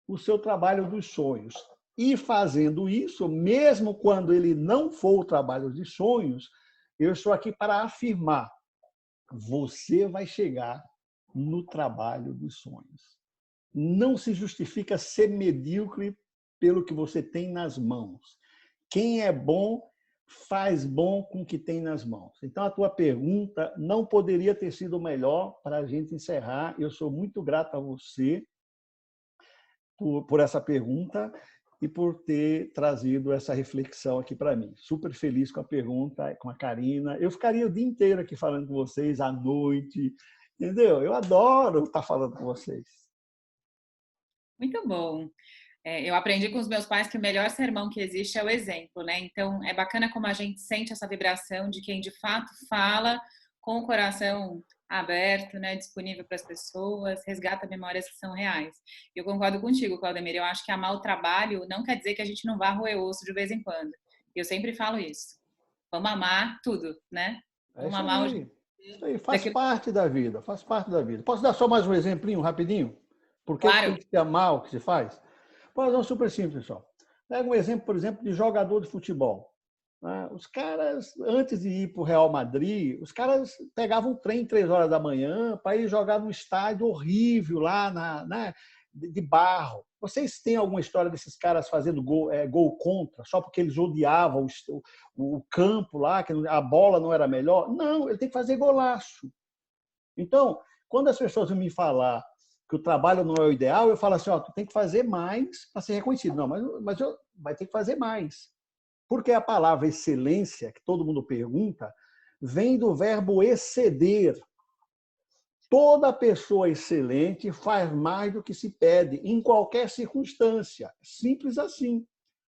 o seu trabalho dos sonhos. E fazendo isso, mesmo quando ele não for o trabalho dos sonhos, eu estou aqui para afirmar: você vai chegar no trabalho dos sonhos. Não se justifica ser medíocre pelo que você tem nas mãos. Quem é bom, faz bom com o que tem nas mãos. Então, a tua pergunta não poderia ter sido melhor para a gente encerrar. Eu sou muito grato a você por essa pergunta e por ter trazido essa reflexão aqui para mim. Super feliz com a pergunta, com a Karina. Eu ficaria o dia inteiro aqui falando com vocês, à noite, entendeu? Eu adoro estar falando com vocês. Muito bom. Eu aprendi com os meus pais que o melhor sermão que existe é o exemplo, né? Então, é bacana como a gente sente essa vibração de quem de fato fala com o coração aberto, né? Disponível para as pessoas, resgata memórias que são reais. Eu concordo contigo, Claudemir. Eu acho que amar o trabalho não quer dizer que a gente não vá roer osso de vez em quando. Eu sempre falo isso. Vamos amar tudo, né? Vamos amar o... Isso aí faz parte da vida, faz parte da vida. Posso dar só mais um exemplinho rapidinho? Por que Claro. tem que amar o que se faz? Posso dar um super simples, pessoal. Pega um exemplo, por exemplo, de jogador de futebol. Os caras, antes de ir para o Real Madrid, os caras pegavam um trem 3 horas da manhã para ir jogar num estádio horrível lá de barro. Vocês têm alguma história desses caras fazendo gol contra, só porque eles odiavam o campo lá, que a bola não era melhor? Não, ele tem que fazer golaço. Então, quando as pessoas me falar que o trabalho não é o ideal, eu falo assim, tu tem que fazer mais para ser reconhecido. Não, mas vai ter que fazer mais. Porque a palavra excelência, que todo mundo pergunta, vem do verbo exceder. Toda pessoa excelente faz mais do que se pede, em qualquer circunstância. Simples assim.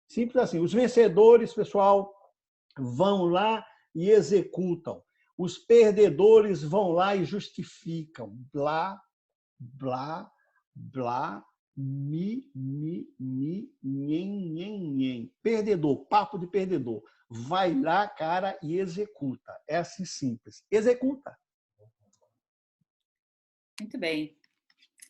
Simples assim. Os vencedores, pessoal, vão lá e executam. Os perdedores vão lá e justificam. Blá, blá, blá, nhen. Perdedor, papo de perdedor. Vai lá, cara, e executa. É assim simples. Executa. Muito bem.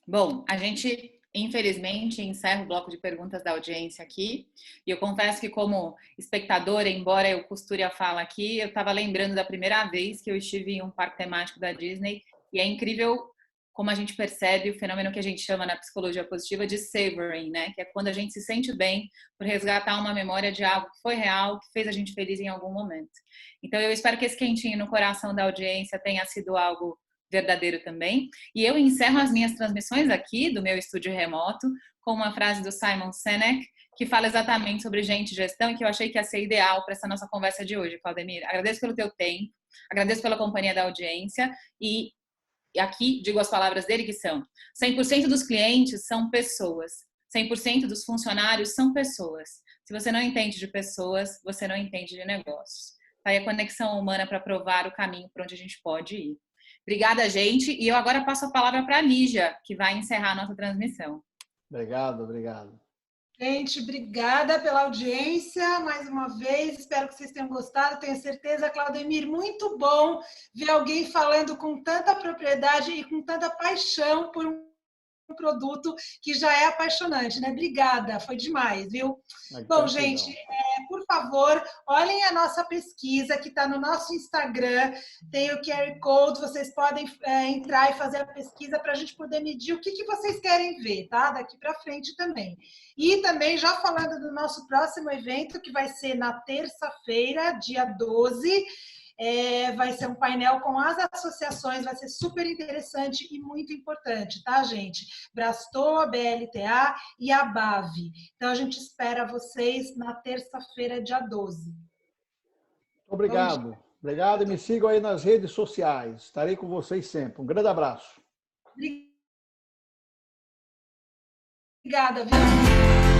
Bom, a gente, infelizmente, encerra o bloco de perguntas da audiência aqui. E eu confesso que, como espectadora, embora eu costure a fala aqui, eu estava lembrando da primeira vez que eu estive em um parque temático da Disney. E é incrível como a gente percebe o fenômeno que a gente chama na psicologia positiva de savoring, né? Que é quando a gente se sente bem por resgatar uma memória de algo que foi real, que fez a gente feliz em algum momento. Então, eu espero que esse quentinho no coração da audiência tenha sido algo verdadeiro também. E eu encerro as minhas transmissões aqui do meu estúdio remoto com uma frase do Simon Sinek, que fala exatamente sobre gente e gestão e que eu achei que ia ser ideal para essa nossa conversa de hoje, Claudemir. Agradeço pelo teu tempo, agradeço pela companhia da audiência e aqui digo as palavras dele que são 100% dos clientes são pessoas, 100% dos funcionários são pessoas. Se você não entende de pessoas, você não entende de negócios. Tá aí a conexão humana para provar o caminho para onde a gente pode ir. Obrigada, gente. E eu agora passo a palavra para a Lígia, que vai encerrar a nossa transmissão. Obrigado. Gente, obrigada pela audiência mais uma vez. Espero que vocês tenham gostado. Tenho certeza, Claudemir, muito bom ver alguém falando com tanta propriedade e com tanta paixão por um produto que já é apaixonante, né? Obrigada, foi demais, viu? Bom, gente, por favor, olhem a nossa pesquisa que está no nosso Instagram, tem o QR Code, vocês podem entrar e fazer a pesquisa para a gente poder medir o que vocês querem ver, tá? Daqui para frente também. E também, já falando do nosso próximo evento, que vai ser na terça-feira, dia 12, vai ser um painel com as associações, vai ser super interessante e muito importante, tá, gente? Brastoa, BLTA e a BAV. Então, a gente espera vocês na terça-feira, dia 12. Obrigado. Obrigado e me sigam aí nas redes sociais. Estarei com vocês sempre. Um grande abraço. Obrigada, viu?